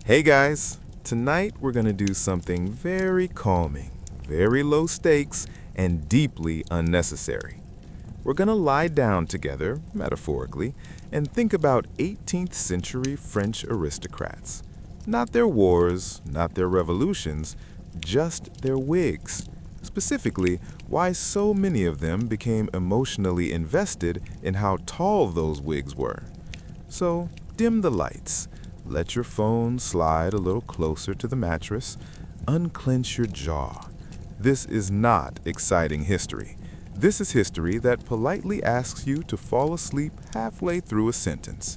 Hey guys, tonight we're going to do something very calming, very low stakes, and deeply unnecessary. We're going to lie down together, metaphorically, and think about 18th century French aristocrats. Not their wars, not their revolutions, just their wigs. Specifically, why so many of them became emotionally invested in how tall those wigs were. So, dim the lights. Let your phone slide a little closer to the mattress. Unclench your jaw. This is not exciting history. This is history that politely asks you to fall asleep halfway through a sentence.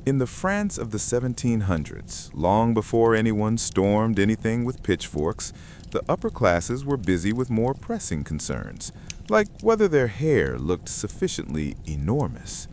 In the France of the 1700s, long before anyone stormed anything with pitchforks, the upper classes were busy with more pressing concerns, like whether their hair looked sufficiently enormous.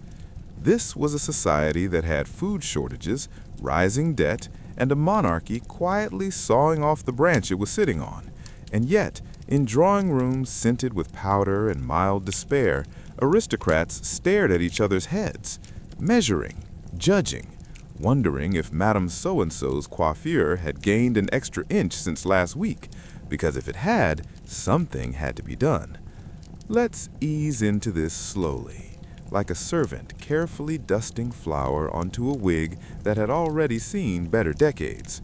This was a society that had food shortages, rising debt, and a monarchy quietly sawing off the branch it was sitting on. And yet, in drawing rooms scented with powder and mild despair, aristocrats stared at each other's heads, measuring, judging, wondering if Madame So-and-so's coiffure had gained an extra inch since last week, because if it had, something had to be done. Let's ease into this slowly, like a servant carefully dusting flour onto a wig that had already seen better decades.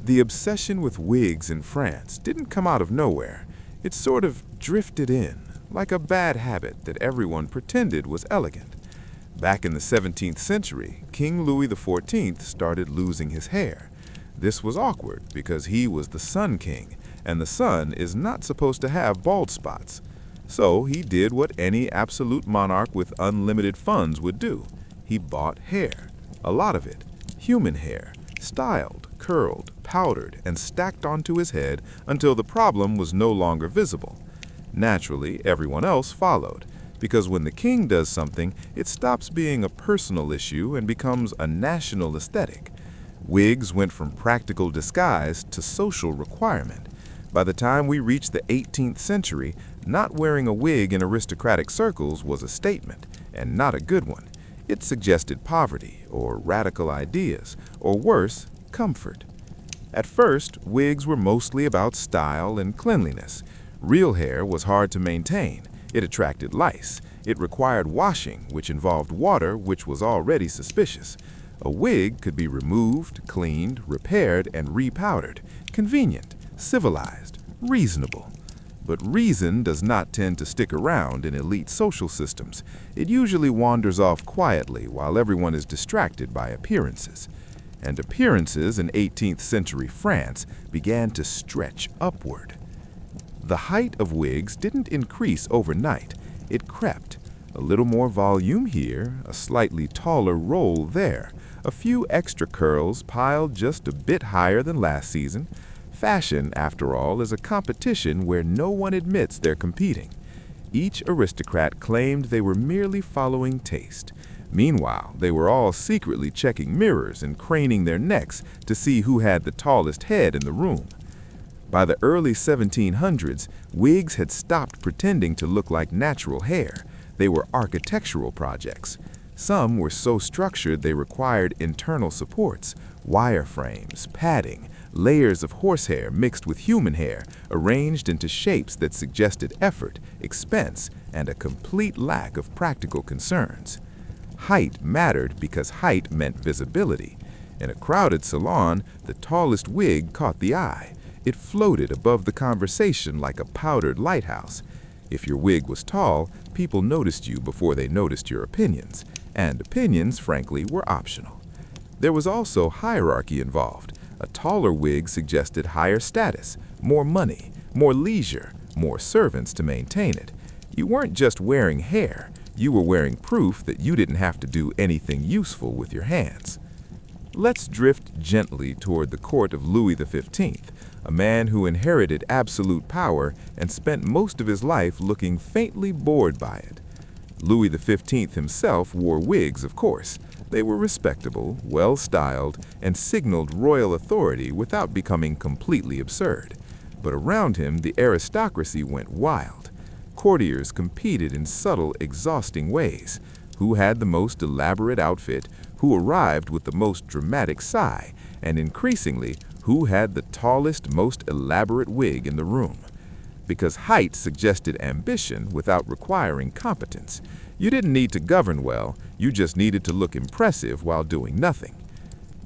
The obsession with wigs in France didn't come out of nowhere. It sort of drifted in, like a bad habit that everyone pretended was elegant. Back in the 17th century, King Louis XIV started losing his hair. This was awkward because he was the Sun King, and the sun is not supposed to have bald spots. So he did what any absolute monarch with unlimited funds would do. He bought hair, a lot of it, human hair, styled, curled, powdered, and stacked onto his head until the problem was no longer visible. Naturally, everyone else followed, because when the king does something, it stops being a personal issue and becomes a national aesthetic. Wigs went from practical disguise to social requirement. By the time we reached the 18th century, not wearing a wig in aristocratic circles was a statement, and not a good one. It suggested poverty, or radical ideas, or worse, comfort. At first, wigs were mostly about style and cleanliness. Real hair was hard to maintain. It attracted lice. It required washing, which involved water, which was already suspicious. A wig could be removed, cleaned, repaired, and repowdered. Convenient, civilized, reasonable. But reason does not tend to stick around in elite social systems. It usually wanders off quietly while everyone is distracted by appearances. And appearances in 18th century France began to stretch upward. The height of wigs didn't increase overnight. It crept. A little more volume here, a slightly taller roll there, a few extra curls piled just a bit higher than last season. Fashion, after all, is a competition where no one admits they're competing. Each aristocrat claimed they were merely following taste. Meanwhile, they were all secretly checking mirrors and craning their necks to see who had the tallest head in the room. By the early 1700s, wigs had stopped pretending to look like natural hair. They were architectural projects. Some were so structured they required internal supports, wireframes, padding, layers of horsehair mixed with human hair, arranged into shapes that suggested effort, expense, and a complete lack of practical concerns. Height mattered because height meant visibility. In a crowded salon, the tallest wig caught the eye. It floated above the conversation like a powdered lighthouse. If your wig was tall, people noticed you before they noticed your opinions, and opinions, frankly, were optional. There was also hierarchy involved. A taller wig suggested higher status, more money, more leisure, more servants to maintain it. You weren't just wearing hair, you were wearing proof that you didn't have to do anything useful with your hands. Let's drift gently toward the court of Louis XV, a man who inherited absolute power and spent most of his life looking faintly bored by it. Louis XV himself wore wigs, of course. They were respectable, well-styled, and signaled royal authority without becoming completely absurd. But around him, the aristocracy went wild. Courtiers competed in subtle, exhausting ways. Who had the most elaborate outfit, who arrived with the most dramatic sigh, and increasingly, who had the tallest, most elaborate wig in the room. Because height suggested ambition without requiring competence. You didn't need to govern well, you just needed to look impressive while doing nothing.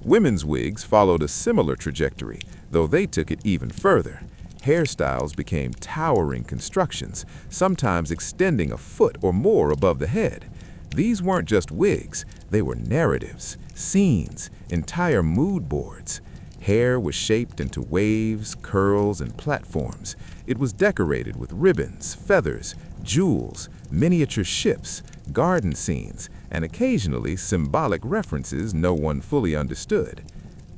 Women's wigs followed a similar trajectory, though they took it even further. Hairstyles became towering constructions, sometimes extending a foot or more above the head. These weren't just wigs, they were narratives, scenes, entire mood boards. Hair was shaped into waves, curls, and platforms. It was decorated with ribbons, feathers, jewels, miniature ships, garden scenes, and occasionally symbolic references no one fully understood.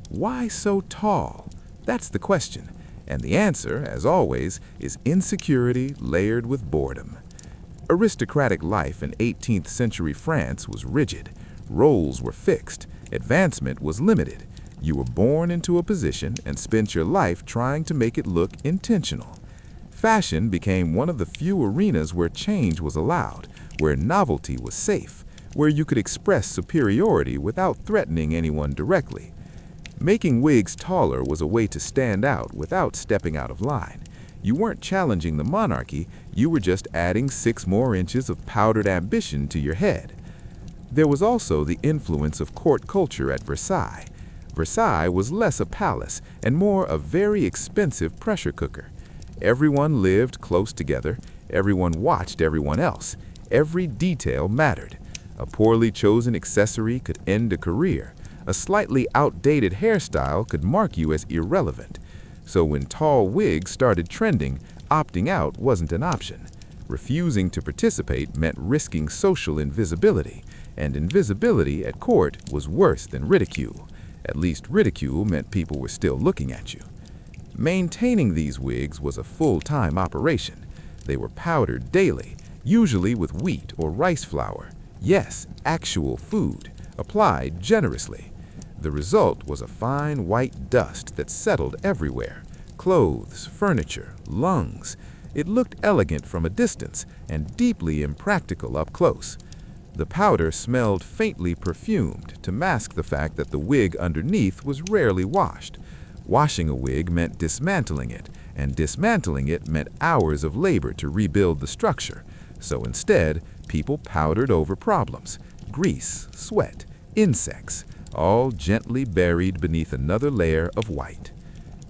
Why so tall? That's the question. And the answer, as always, is insecurity layered with boredom. Aristocratic life in 18th century France was rigid. Roles were fixed. Advancement was limited. You were born into a position and spent your life trying to make it look intentional. Fashion became one of the few arenas where change was allowed, where novelty was safe, where you could express superiority without threatening anyone directly. Making wigs taller was a way to stand out without stepping out of line. You weren't challenging the monarchy, you were just adding 6 more inches of powdered ambition to your head. There was also the influence of court culture at Versailles. Versailles was less a palace and more a very expensive pressure cooker. Everyone lived close together, everyone watched everyone else. Every detail mattered. A poorly chosen accessory could end a career. A slightly outdated hairstyle could mark you as irrelevant. So when tall wigs started trending, opting out wasn't an option. Refusing to participate meant risking social invisibility, and invisibility at court was worse than ridicule. At least ridicule meant people were still looking at you. Maintaining these wigs was a full-time operation. They were powdered daily, usually with wheat or rice flour. Yes, actual food, applied generously. The result was a fine white dust that settled everywhere. Clothes, furniture, lungs. It looked elegant from a distance and deeply impractical up close. The powder smelled faintly perfumed to mask the fact that the wig underneath was rarely washed. Washing a wig meant dismantling it, and dismantling it meant hours of labor to rebuild the structure. So instead, people powdered over problems. Grease, sweat, insects, all gently buried beneath another layer of white.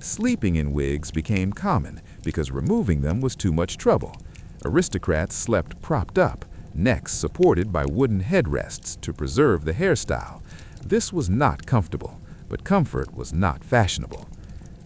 Sleeping in wigs became common because removing them was too much trouble. Aristocrats slept propped up, necks supported by wooden headrests to preserve the hairstyle. This was not comfortable, but comfort was not fashionable.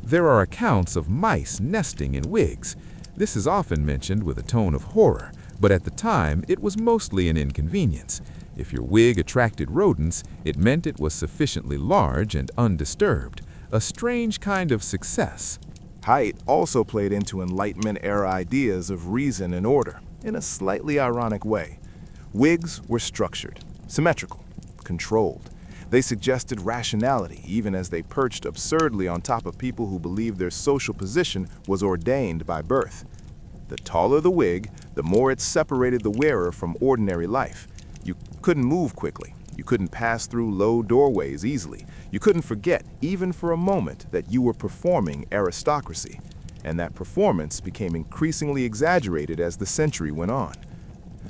There are accounts of mice nesting in wigs. This is often mentioned with a tone of horror, but at the time it was mostly an inconvenience. If your wig attracted rodents, it meant it was sufficiently large and undisturbed, a strange kind of success. Height also played into Enlightenment-era ideas of reason and order in a slightly ironic way. Wigs were structured, symmetrical, controlled. They suggested rationality even as they perched absurdly on top of people who believed their social position was ordained by birth. The taller the wig, the more it separated the wearer from ordinary life. You couldn't move quickly. You couldn't pass through low doorways easily. You couldn't forget, even for a moment, that you were performing aristocracy. And that performance became increasingly exaggerated as the century went on.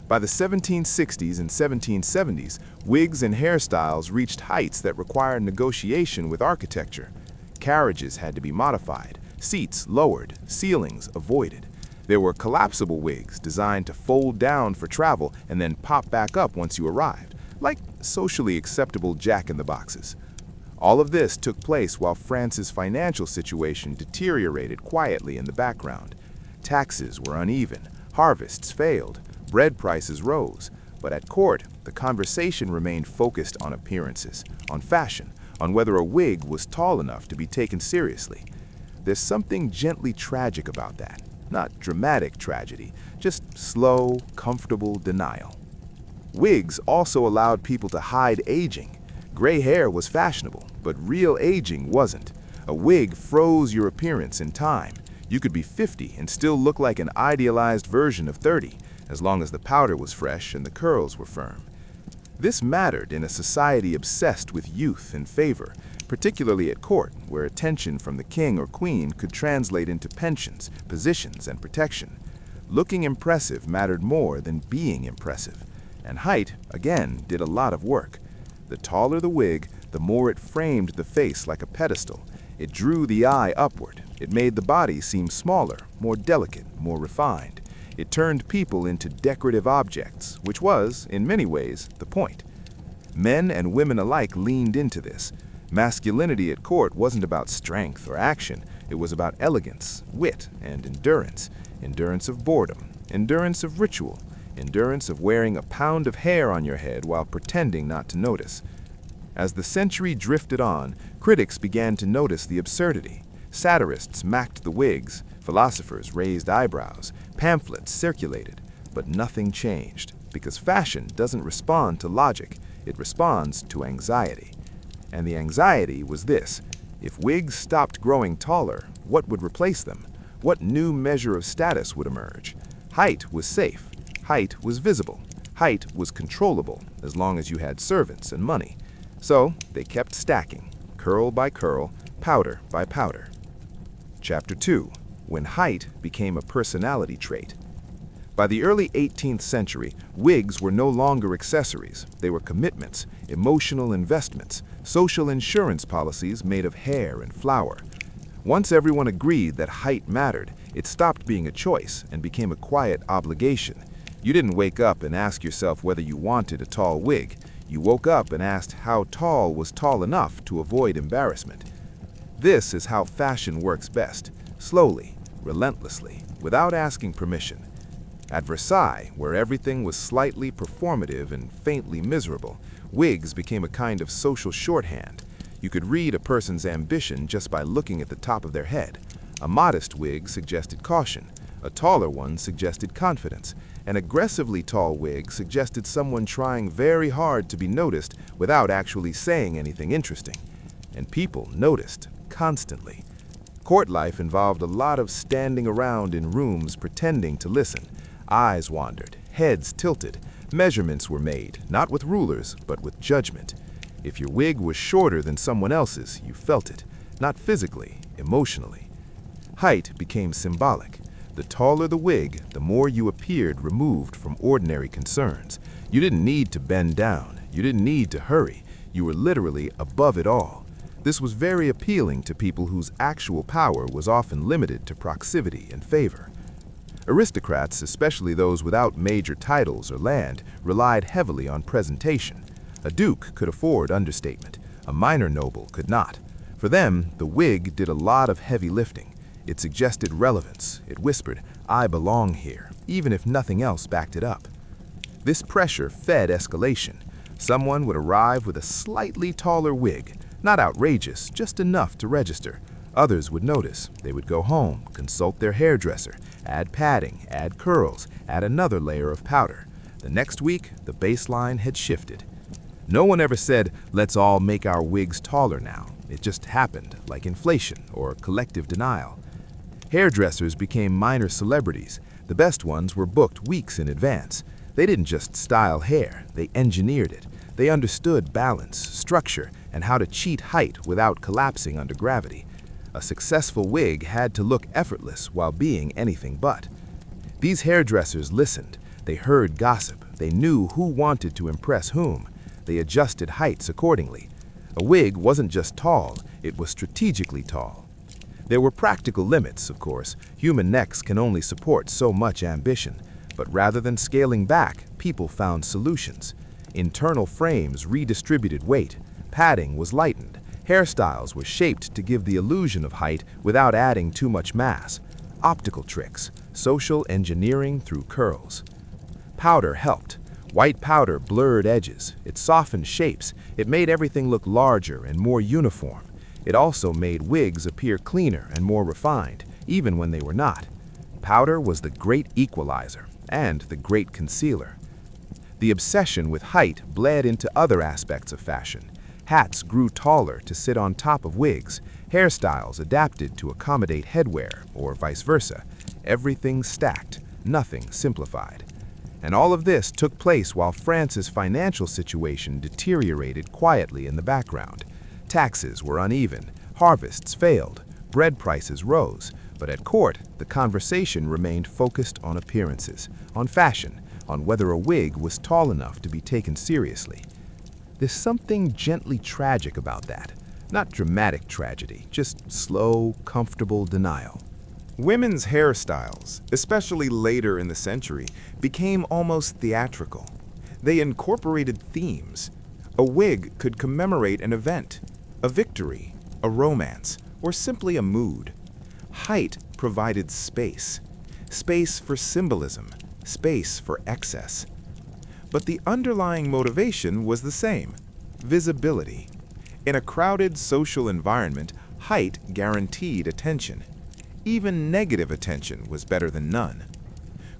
By the 1760s and 1770s, wigs and hairstyles reached heights that required negotiation with architecture. Carriages had to be modified, seats lowered, ceilings avoided. There were collapsible wigs designed to fold down for travel and then pop back up once you arrived, like socially acceptable jack-in-the-boxes. All of this took place while France's financial situation deteriorated quietly in the background. Taxes were uneven, harvests failed, bread prices rose, but at court, the conversation remained focused on appearances, on fashion, on whether a wig was tall enough to be taken seriously. There's something gently tragic about that. Not dramatic tragedy, just slow, comfortable denial. Wigs also allowed people to hide aging. Gray hair was fashionable, but real aging wasn't. A wig froze your appearance in time. You could be 50 and still look like an idealized version of 30, as long as the powder was fresh and the curls were firm. This mattered in a society obsessed with youth and favor, particularly at court, where attention from the king or queen could translate into pensions, positions, and protection. Looking impressive mattered more than being impressive. And height, again, did a lot of work. The taller the wig, the more it framed the face like a pedestal. It drew the eye upward. It made the body seem smaller, more delicate, more refined. It turned people into decorative objects, which was, in many ways, the point. Men and women alike leaned into this. Masculinity at court wasn't about strength or action. It was about elegance, wit, and endurance. Endurance of boredom, endurance of ritual, endurance of wearing a pound of hair on your head while pretending not to notice. As the century drifted on, critics began to notice the absurdity. Satirists macked the wigs, philosophers raised eyebrows, pamphlets circulated, but nothing changed, because fashion doesn't respond to logic, it responds to anxiety. And the anxiety was this: if wigs stopped growing taller, what would replace them? What new measure of status would emerge? Height was safe. Height was visible. Height was controllable, as long as you had servants and money. So they kept stacking, curl by curl, powder by powder. Chapter 2. When height became a personality trait. By the early 18th century, wigs were no longer accessories. They were commitments, emotional investments, social insurance policies made of hair and flour. Once everyone agreed that height mattered, it stopped being a choice and became a quiet obligation. You didn't wake up and ask yourself whether you wanted a tall wig. You woke up and asked how tall was tall enough to avoid embarrassment. This is how fashion works best: slowly, relentlessly, without asking permission. At Versailles, where everything was slightly performative and faintly miserable, wigs became a kind of social shorthand. You could read a person's ambition just by looking at the top of their head. A modest wig suggested caution. A taller one suggested confidence. An aggressively tall wig suggested someone trying very hard to be noticed without actually saying anything interesting. And people noticed constantly. Court life involved a lot of standing around in rooms pretending to listen. Eyes wandered, heads tilted. Measurements were made, not with rulers, but with judgment. If your wig was shorter than someone else's, you felt it, not physically, emotionally. Height became symbolic. The taller the wig, the more you appeared removed from ordinary concerns. You didn't need to bend down. You didn't need to hurry. You were literally above it all. This was very appealing to people whose actual power was often limited to proximity and favor. Aristocrats, especially those without major titles or land, relied heavily on presentation. A duke could afford understatement. A minor noble could not. For them, the wig did a lot of heavy lifting. It suggested relevance. It whispered, "I belong here," even if nothing else backed it up. This pressure fed escalation. Someone would arrive with a slightly taller wig, not outrageous, just enough to register. Others would notice. They would go home, consult their hairdresser, add padding, add curls, add another layer of powder. The next week, the baseline had shifted. No one ever said, "Let's all make our wigs taller now." It just happened, like inflation or collective denial. Hairdressers became minor celebrities. The best ones were booked weeks in advance. They didn't just style hair, they engineered it. They understood balance, structure, and how to cheat height without collapsing under gravity. A successful wig had to look effortless while being anything but. These hairdressers listened. They heard gossip. They knew who wanted to impress whom. They adjusted heights accordingly. A wig wasn't just tall, it was strategically tall. There were practical limits, of course. Human necks can only support so much ambition. But rather than scaling back, people found solutions. Internal frames redistributed weight. Padding was lightened. Hairstyles were shaped to give the illusion of height without adding too much mass. Optical tricks, social engineering through curls. Powder helped. White powder blurred edges. It softened shapes. It made everything look larger and more uniform. It also made wigs appear cleaner and more refined, even when they were not. Powder was the great equalizer and the great concealer. The obsession with height bled into other aspects of fashion. Hats grew taller to sit on top of wigs. Hairstyles adapted to accommodate headwear, or vice versa. Everything stacked, nothing simplified. And all of this took place while France's financial situation deteriorated quietly in the background. Taxes were uneven, harvests failed, bread prices rose, but at court, the conversation remained focused on appearances, on fashion, on whether a wig was tall enough to be taken seriously. There's something gently tragic about that. Not dramatic tragedy, just slow, comfortable denial. Women's hairstyles, especially later in the century, became almost theatrical. They incorporated themes. A wig could commemorate an event, a victory, a romance, or simply a mood. Height provided space. Space for symbolism, space for excess. But the underlying motivation was the same: visibility. In a crowded social environment, height guaranteed attention. Even negative attention was better than none.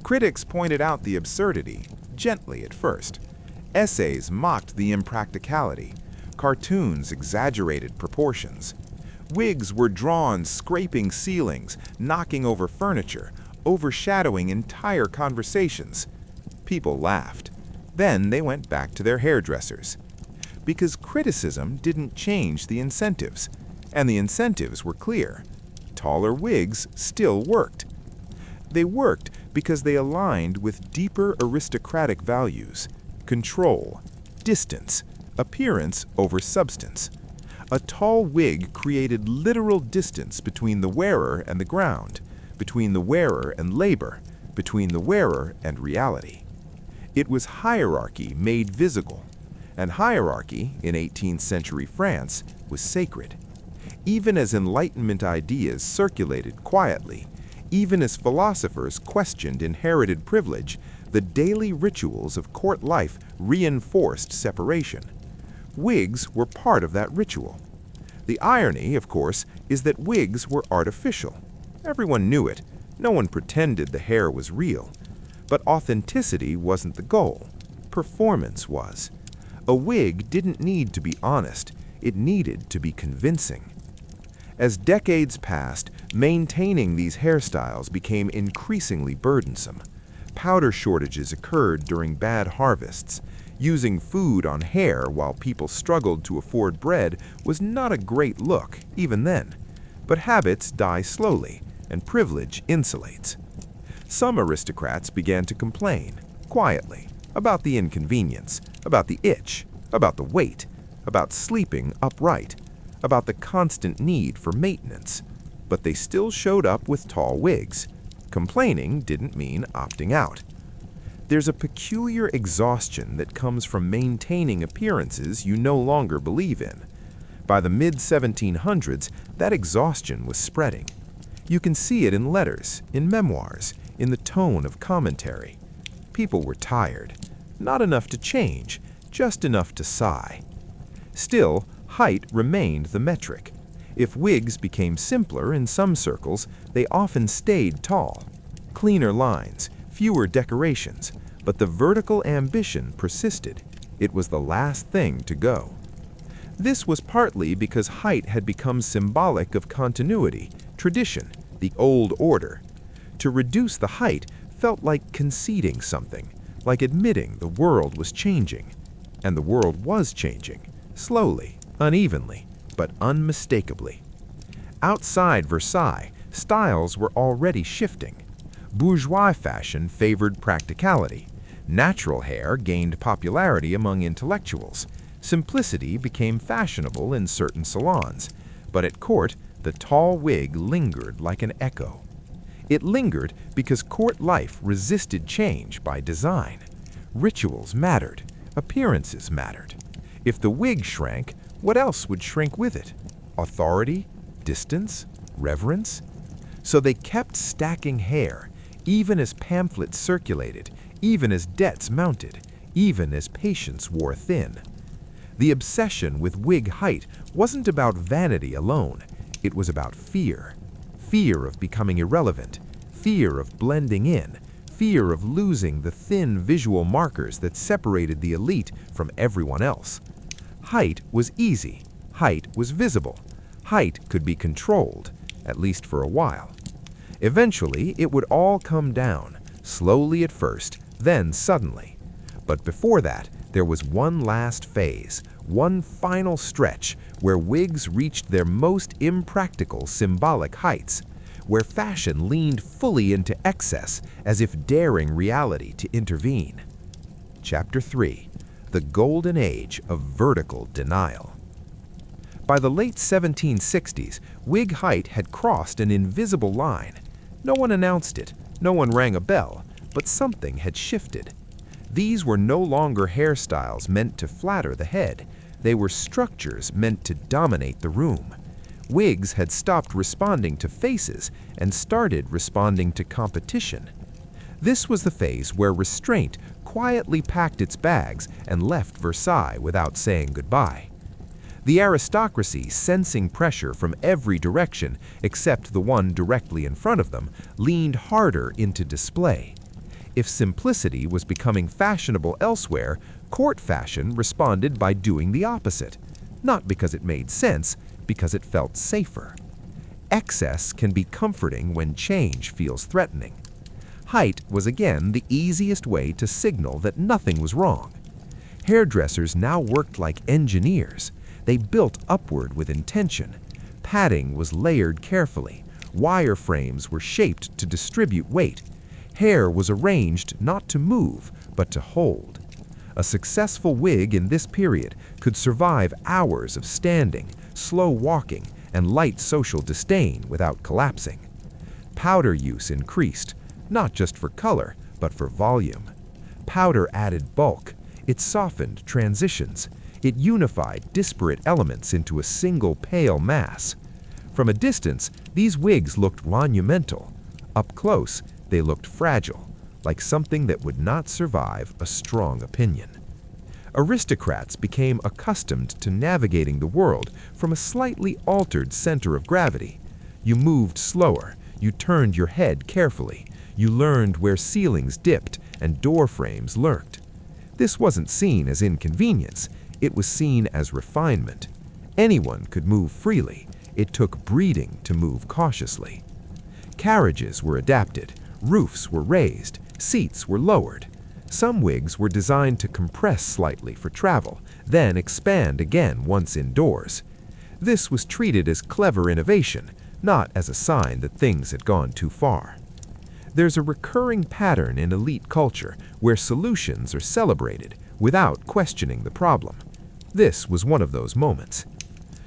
Critics pointed out the absurdity, gently at first. Essays mocked the impracticality. Cartoons exaggerated proportions. Wigs were drawn scraping ceilings, knocking over furniture, overshadowing entire conversations. People laughed. Then they went back to their hairdressers. Because criticism didn't change the incentives, and the incentives were clear. Taller wigs still worked. They worked because they aligned with deeper aristocratic values: control, distance, appearance over substance. A tall wig created literal distance between the wearer and the ground, between the wearer and labor, between the wearer and reality. It was hierarchy made visible, and hierarchy in 18th century France was sacred. Even as Enlightenment ideas circulated quietly, even as philosophers questioned inherited privilege, the daily rituals of court life reinforced separation. Wigs were part of that ritual. The irony, of course, is that wigs were artificial. Everyone knew it. No one pretended the hair was real. But authenticity wasn't the goal. Performance was. A wig didn't need to be honest. It needed to be convincing. As decades passed, maintaining these hairstyles became increasingly burdensome. Powder shortages occurred during bad harvests. Using food on hair while people struggled to afford bread was not a great look, even then. But habits die slowly, and privilege insulates. Some aristocrats began to complain, quietly, about the inconvenience, about the itch, about the weight, about sleeping upright, about the constant need for maintenance, but they still showed up with tall wigs. Complaining didn't mean opting out. There's a peculiar exhaustion that comes from maintaining appearances you no longer believe in. By the mid-1700s, that exhaustion was spreading. You can see it in letters, in memoirs, in the tone of commentary. People were tired. Not enough to change, just enough to sigh. Still, height remained the metric. If wigs became simpler in some circles, they often stayed tall. Cleaner lines, fewer decorations, but the vertical ambition persisted. It was the last thing to go. This was partly because height had become symbolic of continuity, tradition, the old order. To reduce the height felt like conceding something, like admitting the world was changing. And the world was changing, slowly, unevenly, but unmistakably. Outside Versailles, styles were already shifting. Bourgeois fashion favored practicality. Natural hair gained popularity among intellectuals. Simplicity became fashionable in certain salons. But at court, the tall wig lingered like an echo. It lingered because court life resisted change by design. Rituals mattered. Appearances mattered. If the wig shrank, what else would shrink with it? Authority? Distance? Reverence? So they kept stacking hair, even as pamphlets circulated, even as debts mounted, even as patience wore thin. The obsession with wig height wasn't about vanity alone. It was about fear. Fear of becoming irrelevant, fear of blending in, fear of losing the thin visual markers that separated the elite from everyone else. Height was easy. Height was visible. Height could be controlled, at least for a while. Eventually, it would all come down, slowly at first, then suddenly. But before that, there was one last phase, one final stretch where wigs reached their most impractical symbolic heights, where fashion leaned fully into excess as if daring reality to intervene. Chapter 3. The Golden Age of Vertical Denial. By the late 1760s, wig height had crossed an invisible line. No one announced it, no one rang a bell, but something had shifted. These were no longer hairstyles meant to flatter the head. They were structures meant to dominate the room. Wigs had stopped responding to faces and started responding to competition. This was the phase where restraint quietly packed its bags and left Versailles without saying goodbye. The aristocracy, sensing pressure from every direction except the one directly in front of them, leaned harder into display. If simplicity was becoming fashionable elsewhere, court fashion responded by doing the opposite, not because it made sense, because it felt safer. Excess can be comforting when change feels threatening. Height was again the easiest way to signal that nothing was wrong. Hairdressers now worked like engineers. They built upward with intention. Padding was layered carefully. Wire frames were shaped to distribute weight. Hair was arranged not to move, but to hold. A successful wig in this period could survive hours of standing, slow walking, and light social disdain without collapsing. Powder use increased, not just for color, but for volume. Powder added bulk. It softened transitions. It unified disparate elements into a single pale mass. From a distance, these wigs looked monumental. Up close, they looked fragile, like something that would not survive a strong opinion. Aristocrats became accustomed to navigating the world from a slightly altered center of gravity. You moved slower, you turned your head carefully, you learned where ceilings dipped and door frames lurked. This wasn't seen as inconvenience, it was seen as refinement. Anyone could move freely, it took breeding to move cautiously. Carriages were adapted, roofs were raised, seats were lowered. Some wigs were designed to compress slightly for travel, then expand again once indoors. This was treated as clever innovation, not as a sign that things had gone too far. There's a recurring pattern in elite culture where solutions are celebrated without questioning the problem. This was one of those moments.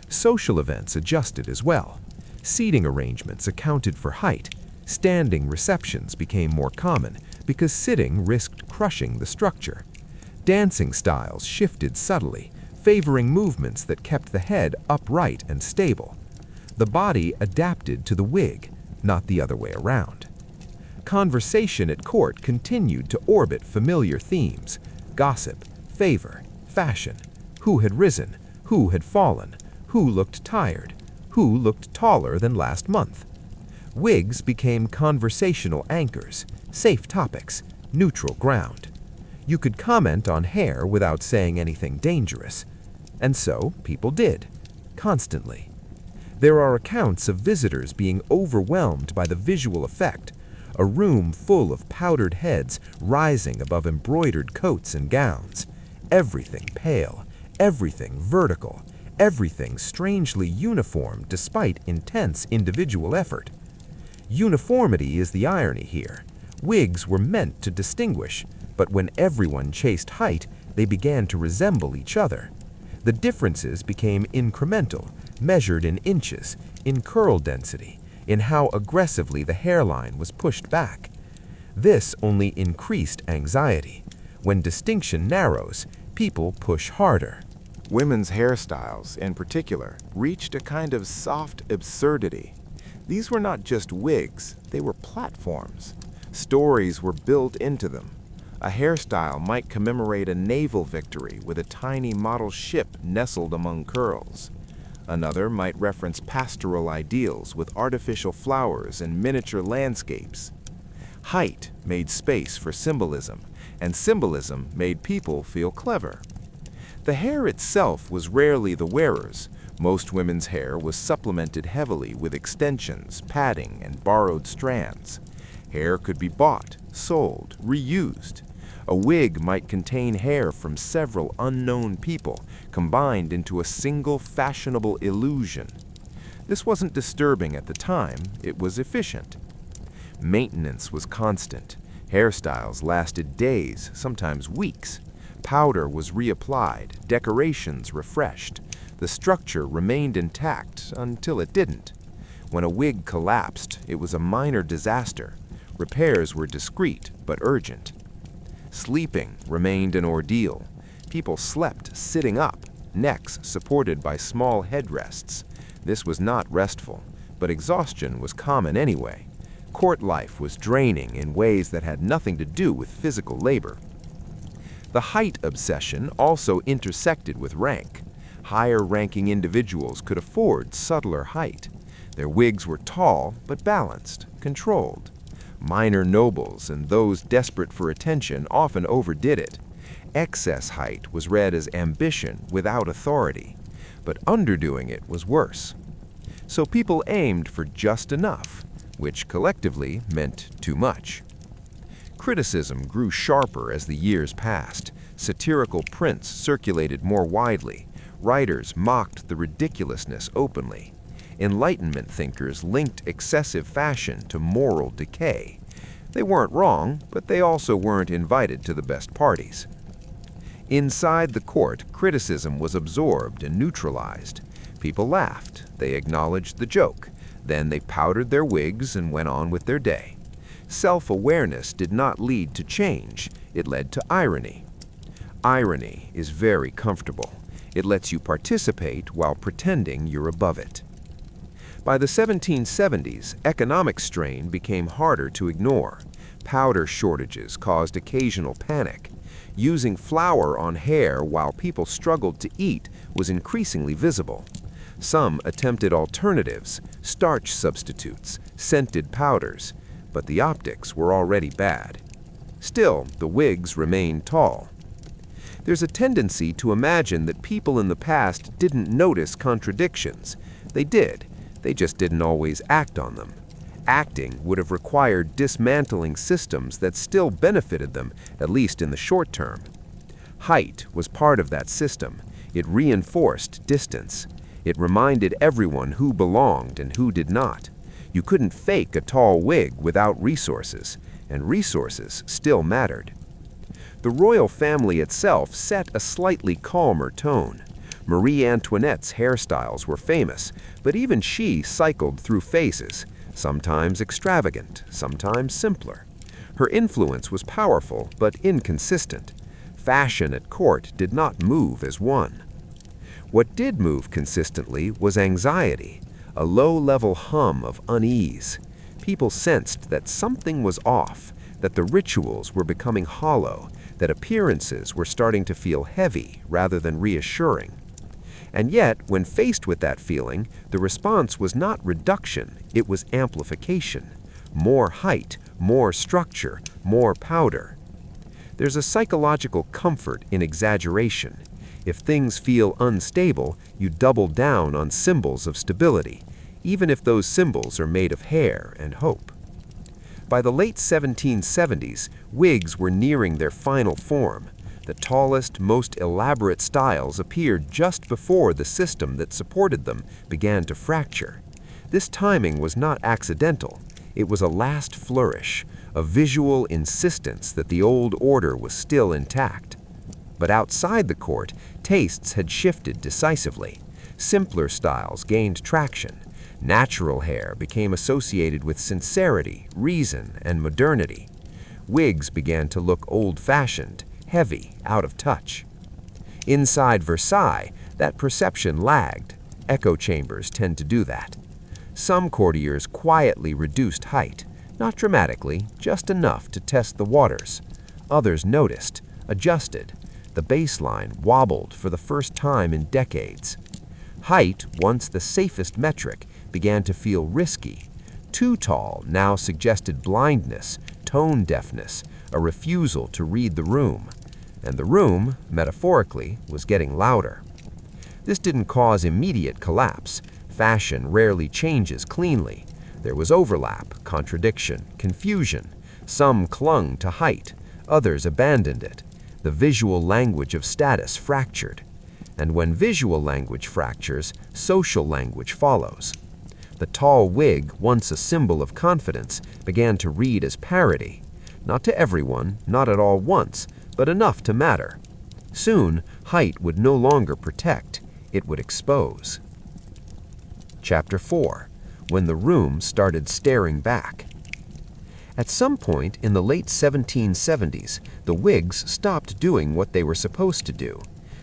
Social events adjusted as well. Seating arrangements accounted for height. Standing receptions became more common because sitting risked crushing the structure. Dancing styles shifted subtly, favoring movements that kept the head upright and stable. The body adapted to the wig, not the other way around. Conversation at court continued to orbit familiar themes: gossip, favor, fashion, who had risen, who had fallen, who looked tired, who looked taller than last month. Wigs became conversational anchors, safe topics, neutral ground. You could comment on hair without saying anything dangerous. And so people did, constantly. There are accounts of visitors being overwhelmed by the visual effect, a room full of powdered heads rising above embroidered coats and gowns, everything pale, everything vertical, everything strangely uniform despite intense individual effort. Uniformity is the irony here. Wigs were meant to distinguish, but when everyone chased height, they began to resemble each other. The differences became incremental, measured in inches, in curl density, in how aggressively the hairline was pushed back. This only increased anxiety. When distinction narrows, people push harder. Women's hairstyles, in particular, reached a kind of soft absurdity. These were not just wigs, they were platforms. Stories were built into them. A hairstyle might commemorate a naval victory with a tiny model ship nestled among curls. Another might reference pastoral ideals with artificial flowers and miniature landscapes. Height made space for symbolism, and symbolism made people feel clever. The hair itself was rarely the wearer's. Most women's hair was supplemented heavily with extensions, padding, and borrowed strands. Hair could be bought, sold, reused. A wig might contain hair from several unknown people, combined into a single fashionable illusion. This wasn't disturbing at the time, it was efficient. Maintenance was constant. Hairstyles lasted days, sometimes weeks. Powder was reapplied, decorations refreshed. The structure remained intact until it didn't. When a wig collapsed, it was a minor disaster. Repairs were discreet but urgent. Sleeping remained an ordeal. People slept sitting up, necks supported by small headrests. This was not restful, but exhaustion was common anyway. Court life was draining in ways that had nothing to do with physical labor. The height obsession also intersected with rank. Higher-ranking individuals could afford subtler height. Their wigs were tall but balanced, controlled. Minor nobles and those desperate for attention often overdid it. Excess height was read as ambition without authority, but underdoing it was worse. So people aimed for just enough, which collectively meant too much. Criticism grew sharper as the years passed. Satirical prints circulated more widely. Writers mocked the ridiculousness openly. Enlightenment thinkers linked excessive fashion to moral decay. They weren't wrong, but they also weren't invited to the best parties. Inside the court, criticism was absorbed and neutralized. People laughed, they acknowledged the joke, then they powdered their wigs and went on with their day. Self-awareness did not lead to change, it led to irony. Irony is very comfortable. It lets you participate while pretending you're above it. By the 1770s, economic strain became harder to ignore. Powder shortages caused occasional panic. Using flour on hair while people struggled to eat was increasingly visible. Some attempted alternatives, starch substitutes, scented powders, but the optics were already bad. Still, the wigs remained tall. There's a tendency to imagine that people in the past didn't notice contradictions. They did. They just didn't always act on them. Acting would have required dismantling systems that still benefited them, at least in the short term. Height was part of that system. It reinforced distance. It reminded everyone who belonged and who did not. You couldn't fake a tall wig without resources, and resources still mattered. The royal family itself set a slightly calmer tone. Marie Antoinette's hairstyles were famous, but even she cycled through phases, sometimes extravagant, sometimes simpler. Her influence was powerful but inconsistent. Fashion at court did not move as one. What did move consistently was anxiety, a low-level hum of unease. People sensed that something was off, that the rituals were becoming hollow, that appearances were starting to feel heavy rather than reassuring. And yet, when faced with that feeling, the response was not reduction, it was amplification. More height, more structure, more powder. There's a psychological comfort in exaggeration. If things feel unstable, you double down on symbols of stability, even if those symbols are made of hair and hope. By the late 1770s, wigs were nearing their final form. The tallest, most elaborate styles appeared just before the system that supported them began to fracture. This timing was not accidental. It was a last flourish, a visual insistence that the old order was still intact. But outside the court, tastes had shifted decisively. Simpler styles gained traction. Natural hair became associated with sincerity, reason, and modernity. Wigs began to look old-fashioned, heavy, out of touch. Inside Versailles, that perception lagged. Echo chambers tend to do that. Some courtiers quietly reduced height, not dramatically, just enough to test the waters. Others noticed, adjusted. The baseline wobbled for the first time in decades. Height, once the safest metric, began to feel risky. Too tall now suggested blindness, tone deafness, a refusal to read the room. And the room, metaphorically, was getting louder. This didn't cause immediate collapse. Fashion rarely changes cleanly. There was overlap, contradiction, confusion. Some clung to height. Others abandoned it. The visual language of status fractured. And when visual language fractures, social language follows. The tall wig, once a symbol of confidence, began to read as parody. Not to everyone, not at all once, but enough to matter. Soon, height would no longer protect, it would expose. Chapter 4. When the room started staring back. At some point in the late 1770s, the wigs stopped doing what they were supposed to do.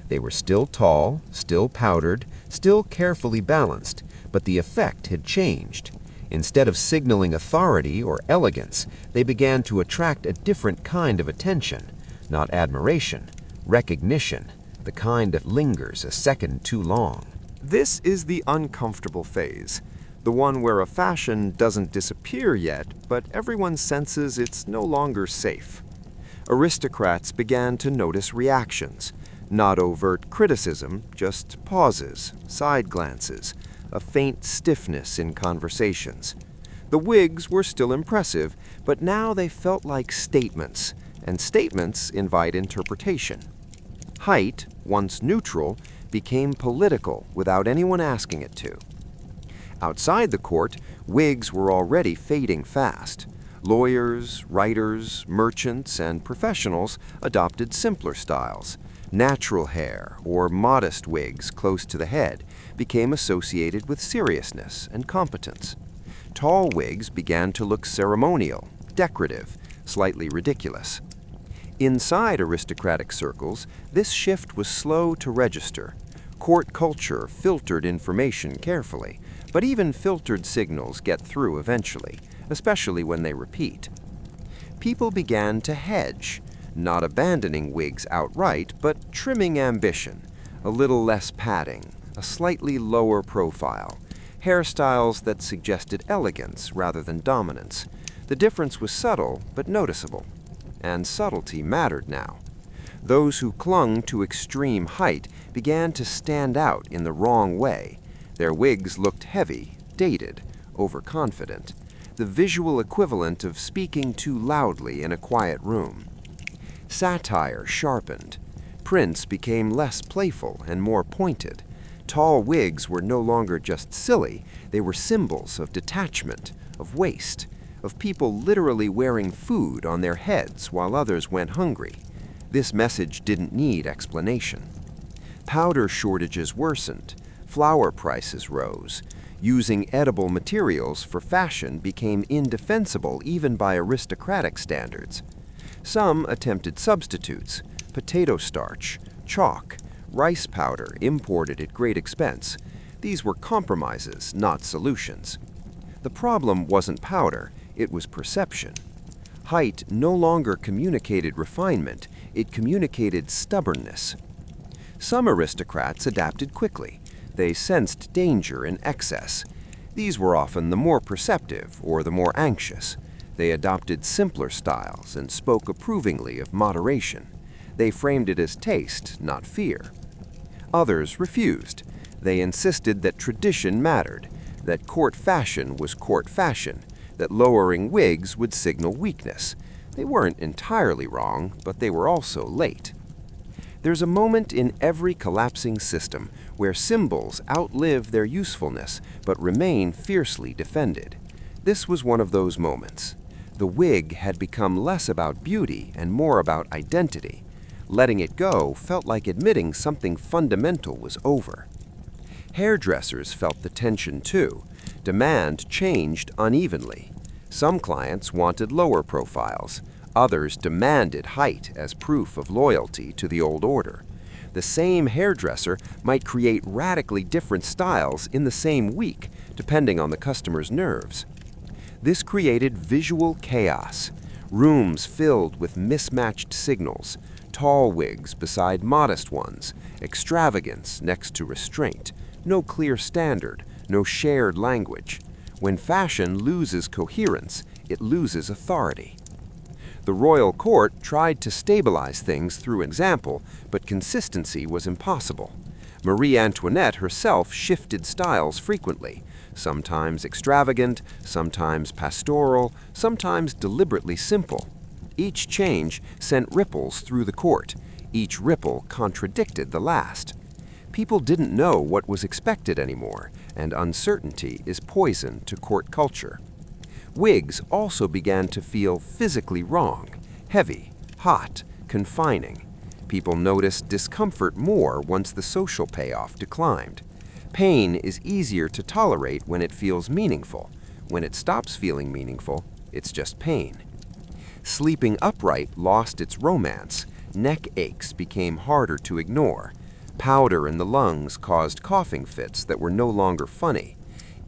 They were still tall, still powdered, still carefully balanced, but the effect had changed. Instead of signaling authority or elegance, they began to attract a different kind of attention, not admiration, recognition, the kind that lingers a second too long. This is the uncomfortable phase, the one where a fashion doesn't disappear yet, but everyone senses it's no longer safe. Aristocrats began to notice reactions, not overt criticism, just pauses, side glances, a faint stiffness in conversations. The wigs were still impressive, but now they felt like statements, and statements invite interpretation. Height, once neutral, became political without anyone asking it to. Outside the court, wigs were already fading fast. Lawyers, writers, merchants, and professionals adopted simpler styles. Natural hair, or modest wigs close to the head, became associated with seriousness and competence. Tall wigs began to look ceremonial, decorative, slightly ridiculous. Inside aristocratic circles, this shift was slow to register. Court culture filtered information carefully, but even filtered signals get through eventually, especially when they repeat. People began to hedge, not abandoning wigs outright, but trimming ambition, a little less padding, a slightly lower profile, hairstyles that suggested elegance rather than dominance. The difference was subtle but noticeable, and subtlety mattered now. Those who clung to extreme height began to stand out in the wrong way. Their wigs looked heavy, dated, overconfident, the visual equivalent of speaking too loudly in a quiet room. Satire sharpened. Prints became less playful and more pointed. Tall wigs were no longer just silly, they were symbols of detachment, of waste, of people literally wearing food on their heads while others went hungry. This message didn't need explanation. Powder shortages worsened. Flour prices rose. Using edible materials for fashion became indefensible even by aristocratic standards. Some attempted substitutes: potato starch, chalk, rice powder imported at great expense. These were compromises, not solutions. The problem wasn't powder, it was perception. Height no longer communicated refinement, it communicated stubbornness. Some aristocrats adapted quickly. They sensed danger in excess. These were often the more perceptive or the more anxious. They adopted simpler styles and spoke approvingly of moderation. They framed it as taste, not fear. Others refused. They insisted that tradition mattered, that court fashion was court fashion, that lowering wigs would signal weakness. They weren't entirely wrong, but they were also late. There's a moment in every collapsing system where symbols outlive their usefulness but remain fiercely defended. This was one of those moments. The wig had become less about beauty and more about identity. Letting it go felt like admitting something fundamental was over. Hairdressers felt the tension too. Demand changed unevenly. Some clients wanted lower profiles. Others demanded height as proof of loyalty to the old order. The same hairdresser might create radically different styles in the same week, depending on the customer's nerves. This created visual chaos. Rooms filled with mismatched signals, tall wigs beside modest ones, extravagance next to restraint, no clear standard, no shared language. When fashion loses coherence, it loses authority. The royal court tried to stabilize things through example, but consistency was impossible. Marie Antoinette herself shifted styles frequently, sometimes extravagant, sometimes pastoral, sometimes deliberately simple. Each change sent ripples through the court. Each ripple contradicted the last. People didn't know what was expected anymore, and uncertainty is poison to court culture. Wigs also began to feel physically wrong, heavy, hot, confining. People noticed discomfort more once the social payoff declined. Pain is easier to tolerate when it feels meaningful. When it stops feeling meaningful, it's just pain. Sleeping upright lost its romance. Neck aches became harder to ignore. Powder in the lungs caused coughing fits that were no longer funny.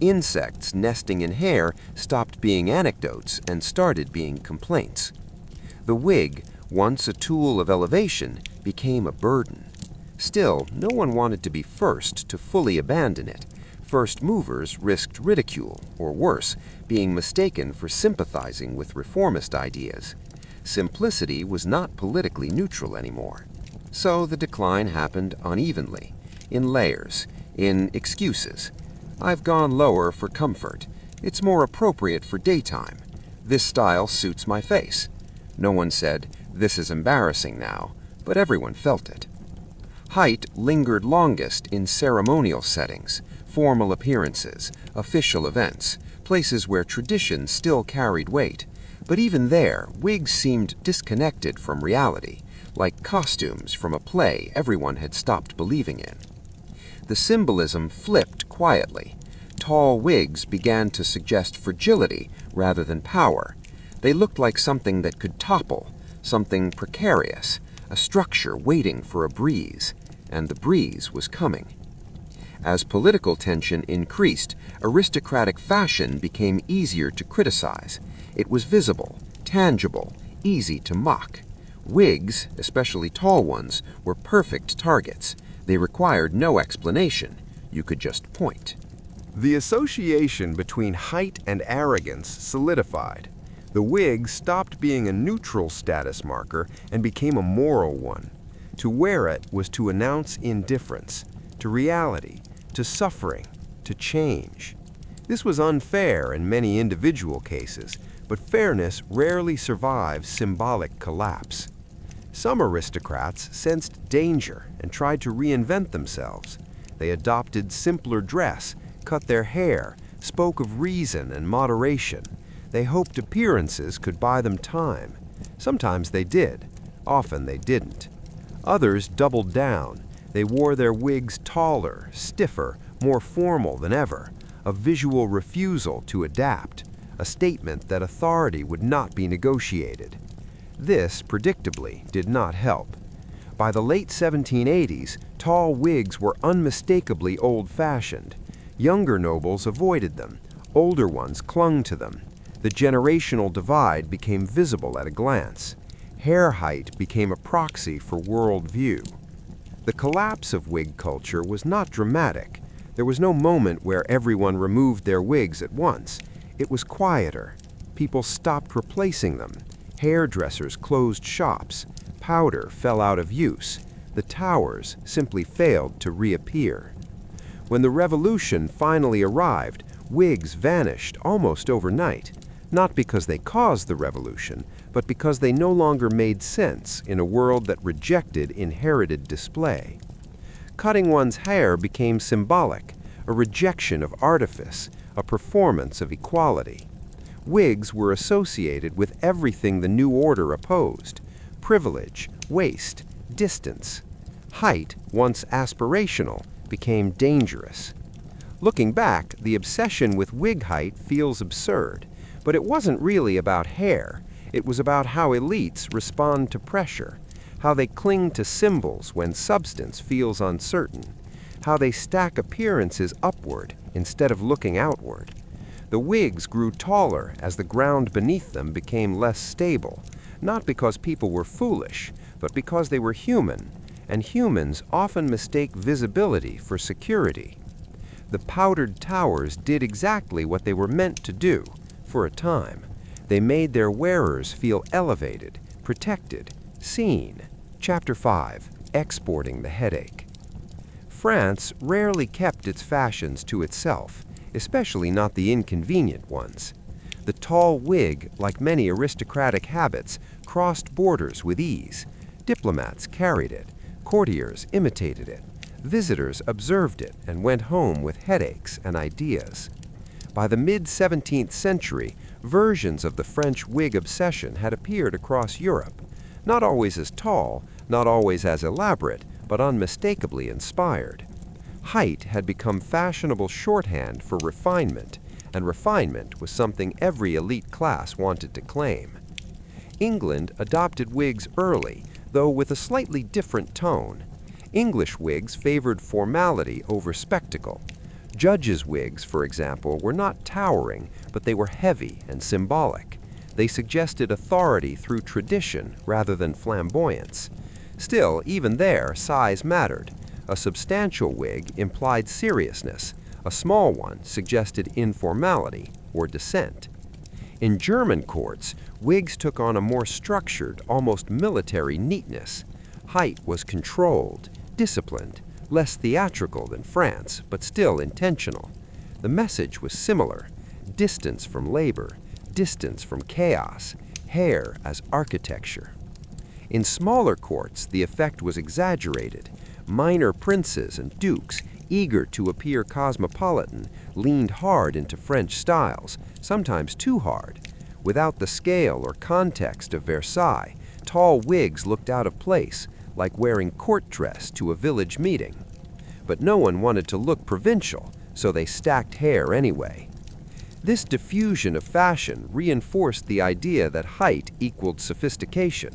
Insects nesting in hair stopped being anecdotes and started being complaints. The wig, once a tool of elevation, became a burden. Still, no one wanted to be first to fully abandon it. First movers risked ridicule, or worse, being mistaken for sympathizing with reformist ideas. Simplicity was not politically neutral anymore. So the decline happened unevenly, in layers, in excuses. I've gone lower for comfort. It's more appropriate for daytime. This style suits my face. No one said, this is embarrassing now, but everyone felt it. Height lingered longest in ceremonial settings, formal appearances, official events, places where tradition still carried weight. But even there, wigs seemed disconnected from reality, like costumes from a play everyone had stopped believing in. The symbolism flipped quietly. Tall wigs began to suggest fragility rather than power. They looked like something that could topple, something precarious, a structure waiting for a breeze, and the breeze was coming. As political tension increased, aristocratic fashion became easier to criticize. It was visible, tangible, easy to mock. Wigs, especially tall ones, were perfect targets. They required no explanation. You could just point. The association between height and arrogance solidified. The wig stopped being a neutral status marker and became a moral one. To wear it was to announce indifference, to reality, to suffering, to change. This was unfair in many individual cases, but fairness rarely survives symbolic collapse. Some aristocrats sensed danger and tried to reinvent themselves. They adopted simpler dress, cut their hair, spoke of reason and moderation. They hoped appearances could buy them time. Sometimes they did, often they didn't. Others doubled down. They wore their wigs taller, stiffer, more formal than ever, a visual refusal to adapt, a statement that authority would not be negotiated. This, predictably, did not help. By the late 1780s, tall wigs were unmistakably old-fashioned. Younger nobles avoided them. Older ones clung to them. The generational divide became visible at a glance. Hair height became a proxy for world view. The collapse of wig culture was not dramatic. There was no moment where everyone removed their wigs at once. It was quieter. People stopped replacing them. Hairdressers closed shops. Powder fell out of use. The towers simply failed to reappear. When the revolution finally arrived, wigs vanished almost overnight, not because they caused the revolution, but because they no longer made sense in a world that rejected inherited display. Cutting one's hair became symbolic, a rejection of artifice, a performance of equality. Wigs were associated with everything the new order opposed: privilege, waste, distance. Height, once aspirational, became dangerous. Looking back, the obsession with wig height feels absurd, but it wasn't really about hair. It was about how elites respond to pressure, how they cling to symbols when substance feels uncertain, how they stack appearances upward instead of looking outward. The wigs grew taller as the ground beneath them became less stable, not because people were foolish, but because they were human, and humans often mistake visibility for security. The powdered towers did exactly what they were meant to do, for a time. They made their wearers feel elevated, protected, seen. Chapter 5. Exporting the Headache. France rarely kept its fashions to itself, especially not the inconvenient ones. The tall wig, like many aristocratic habits, crossed borders with ease. Diplomats carried it, courtiers imitated it, visitors observed it and went home with headaches and ideas. By the mid-17th century, versions of the French wig obsession had appeared across Europe, not always as tall, not always as elaborate, but unmistakably inspired. Height had become fashionable shorthand for refinement, and refinement was something every elite class wanted to claim. England adopted wigs early, though with a slightly different tone. English wigs favored formality over spectacle. Judges' wigs, for example, were not towering, but they were heavy and symbolic. They suggested authority through tradition rather than flamboyance. Still, even there, size mattered. A substantial wig implied seriousness. A small one suggested informality or dissent. In German courts, wigs took on a more structured, almost military neatness. Height was controlled, disciplined, less theatrical than France, but still intentional. The message was similar: distance from labor, distance from chaos, hair as architecture. In smaller courts, the effect was exaggerated. Minor princes and dukes, eager to appear cosmopolitan, leaned hard into French styles, sometimes too hard. Without the scale or context of Versailles, tall wigs looked out of place, like wearing court dress to a village meeting. But no one wanted to look provincial, so they stacked hair anyway. This diffusion of fashion reinforced the idea that height equaled sophistication.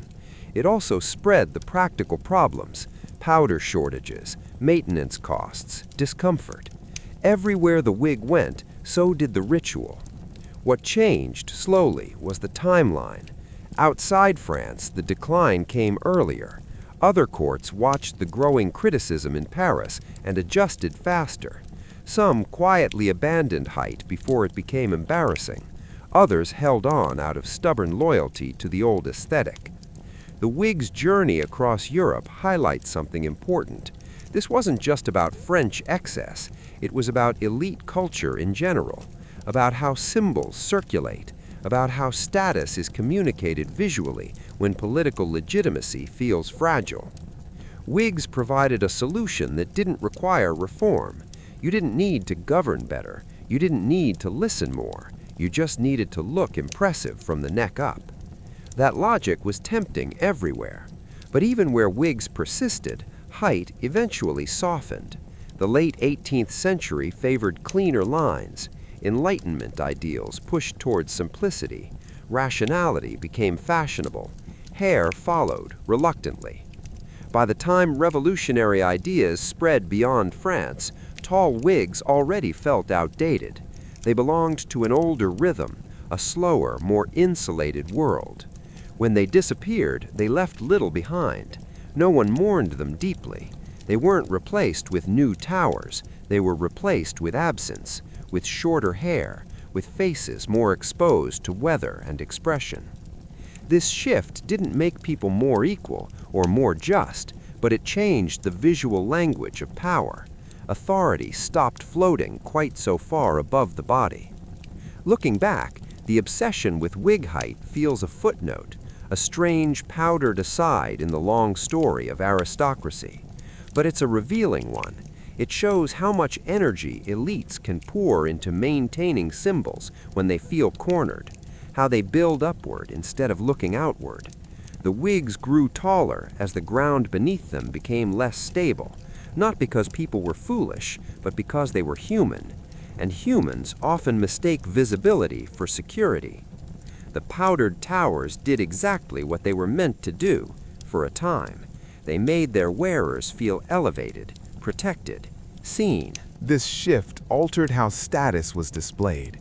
It also spread the practical problems: powder shortages, maintenance costs, discomfort. Everywhere the wig went, so did the ritual. What changed slowly was the timeline. Outside France, the decline came earlier. Other courts watched the growing criticism in Paris and adjusted faster. Some quietly abandoned height before it became embarrassing. Others held on out of stubborn loyalty to the old aesthetic. The wig's journey across Europe highlights something important. This wasn't just about French excess, it was about elite culture in general, about how symbols circulate, about how status is communicated visually when political legitimacy feels fragile. Wigs provided a solution that didn't require reform. You didn't need to govern better, you didn't need to listen more, you just needed to look impressive from the neck up. That logic was tempting everywhere. But even where wigs persisted, height eventually softened. The late 18th century favored cleaner lines. Enlightenment ideals pushed towards simplicity. Rationality became fashionable. Hair followed, reluctantly. By the time revolutionary ideas spread beyond France, tall wigs already felt outdated. They belonged to an older rhythm, a slower, more insulated world. When they disappeared, they left little behind. No one mourned them deeply. They weren't replaced with new towers. They were replaced with absence, with shorter hair, with faces more exposed to weather and expression. This shift didn't make people more equal or more just, but it changed the visual language of power. Authority stopped floating quite so far above the body. Looking back, the obsession with wig height feels a footnote, a strange powdered aside in the long story of aristocracy. But it's a revealing one. It shows how much energy elites can pour into maintaining symbols when they feel cornered, how they build upward instead of looking outward. The wigs grew taller as the ground beneath them became less stable, not because people were foolish, but because they were human, and humans often mistake visibility for security. The powdered towers did exactly what they were meant to do, for a time. They made their wearers feel elevated, protected, seen. This shift altered how status was displayed.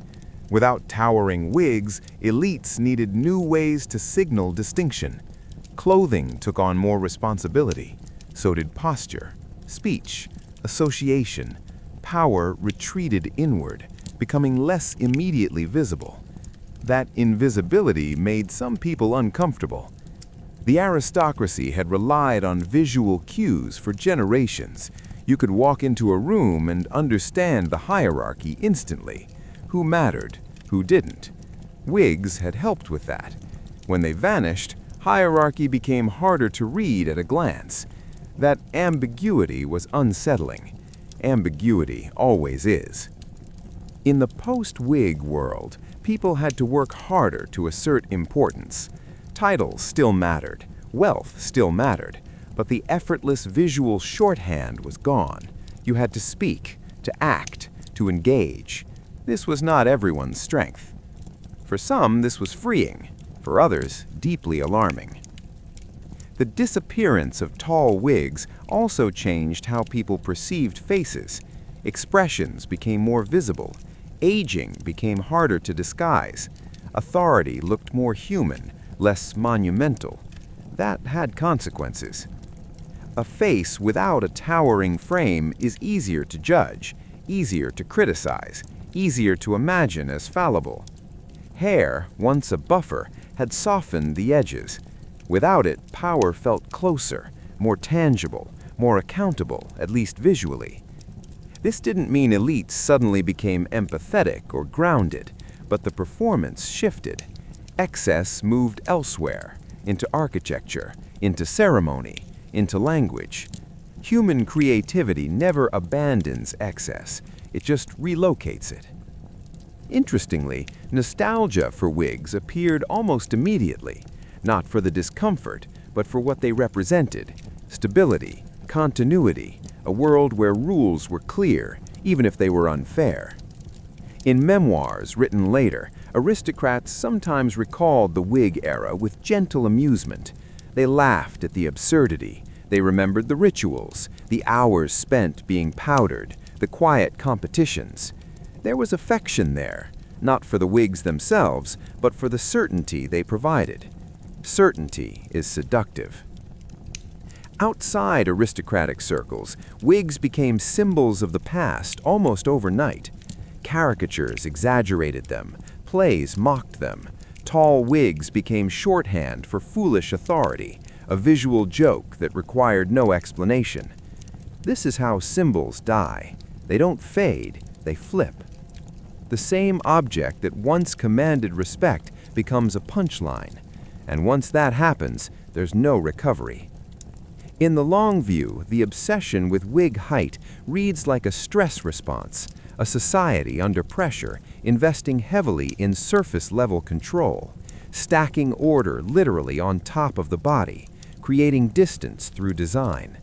Without towering wigs, elites needed new ways to signal distinction. Clothing took on more responsibility. So did posture, speech, association. Power retreated inward, becoming less immediately visible. That invisibility made some people uncomfortable. The aristocracy had relied on visual cues for generations. You could walk into a room and understand the hierarchy instantly. Who mattered, who didn't. Wigs had helped with that. When they vanished, hierarchy became harder to read at a glance. That ambiguity was unsettling. Ambiguity always is. In the post-wig world, people had to work harder to assert importance. Titles still mattered, wealth still mattered, but the effortless visual shorthand was gone. You had to speak, to act, to engage. This was not everyone's strength. For some, this was freeing. For others, deeply alarming. The disappearance of tall wigs also changed how people perceived faces. Expressions became more visible. Aging became harder to disguise. Authority looked more human, less monumental. That had consequences. A face without a towering frame is easier to judge, easier to criticize, easier to imagine as fallible. Hair, once a buffer, had softened the edges. Without it, power felt closer, more tangible, more accountable, at least visually. This didn't mean elites suddenly became empathetic or grounded, but the performance shifted. Excess moved elsewhere, into architecture, into ceremony, into language. Human creativity never abandons excess, it just relocates it. Interestingly, nostalgia for wigs appeared almost immediately, not for the discomfort, but for what they represented: stability, continuity, a world where rules were clear, even if they were unfair. In memoirs written later, aristocrats sometimes recalled the wig era with gentle amusement. They laughed at the absurdity. They remembered the rituals, the hours spent being powdered, the quiet competitions. There was affection there, not for the wigs themselves, but for the certainty they provided. Certainty is seductive. Outside aristocratic circles, wigs became symbols of the past almost overnight. Caricatures exaggerated them, plays mocked them. Tall wigs became shorthand for foolish authority, a visual joke that required no explanation. This is how symbols die. They don't fade, they flip. The same object that once commanded respect becomes a punchline, and once that happens, there's no recovery. In the long view, the obsession with wig height reads like a stress response, a society under pressure, investing heavily in surface-level control, stacking order literally on top of the body, creating distance through design.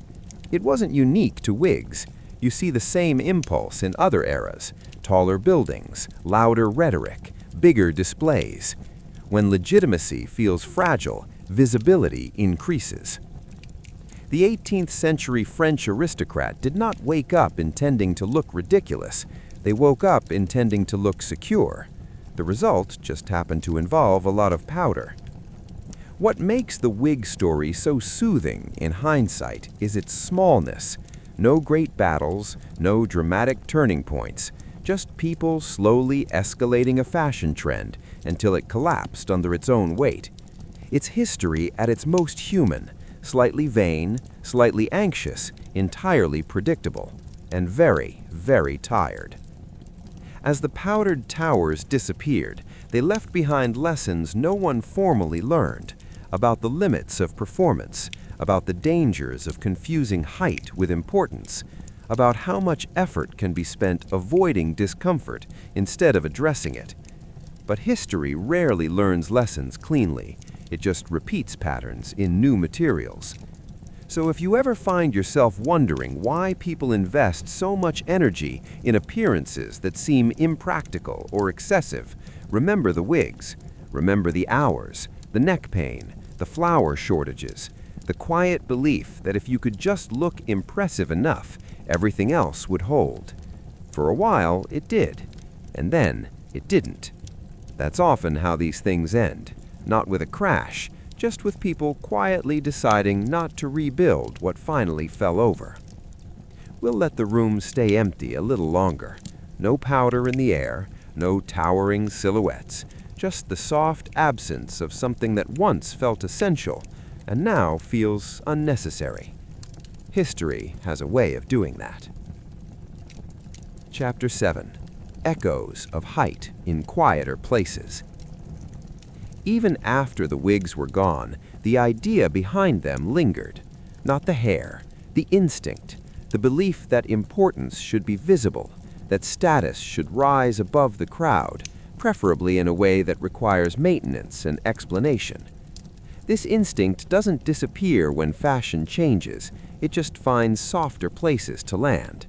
It wasn't unique to wigs. You see the same impulse in other eras: taller buildings, louder rhetoric, bigger displays. When legitimacy feels fragile, visibility increases. The 18th century French aristocrat did not wake up intending to look ridiculous. They woke up intending to look secure. The result just happened to involve a lot of powder. What makes the wig story so soothing in hindsight is its smallness. No great battles, no dramatic turning points, just people slowly escalating a fashion trend until it collapsed under its own weight. It's history at its most human, slightly vain, slightly anxious, entirely predictable, and very, very tired. As the powdered towers disappeared, they left behind lessons no one formally learned, about the limits of performance, about the dangers of confusing height with importance, about how much effort can be spent avoiding discomfort instead of addressing it. But history rarely learns lessons cleanly. It just repeats patterns in new materials. So if you ever find yourself wondering why people invest so much energy in appearances that seem impractical or excessive, remember the wigs, remember the hours, the neck pain, the flower shortages, the quiet belief that if you could just look impressive enough, everything else would hold. For a while, it did, and then it didn't. That's often how these things end, not with a crash, just with people quietly deciding not to rebuild what finally fell over. We'll let the room stay empty a little longer. No powder in the air, no towering silhouettes, just the soft absence of something that once felt essential and now feels unnecessary. History has a way of doing that. Chapter 7. Echoes of Height in Quieter Places. Even after the wigs were gone, the idea behind them lingered. Not the hair, the instinct, the belief that importance should be visible, that status should rise above the crowd, preferably in a way that requires maintenance and explanation. This instinct doesn't disappear when fashion changes, it just finds softer places to land.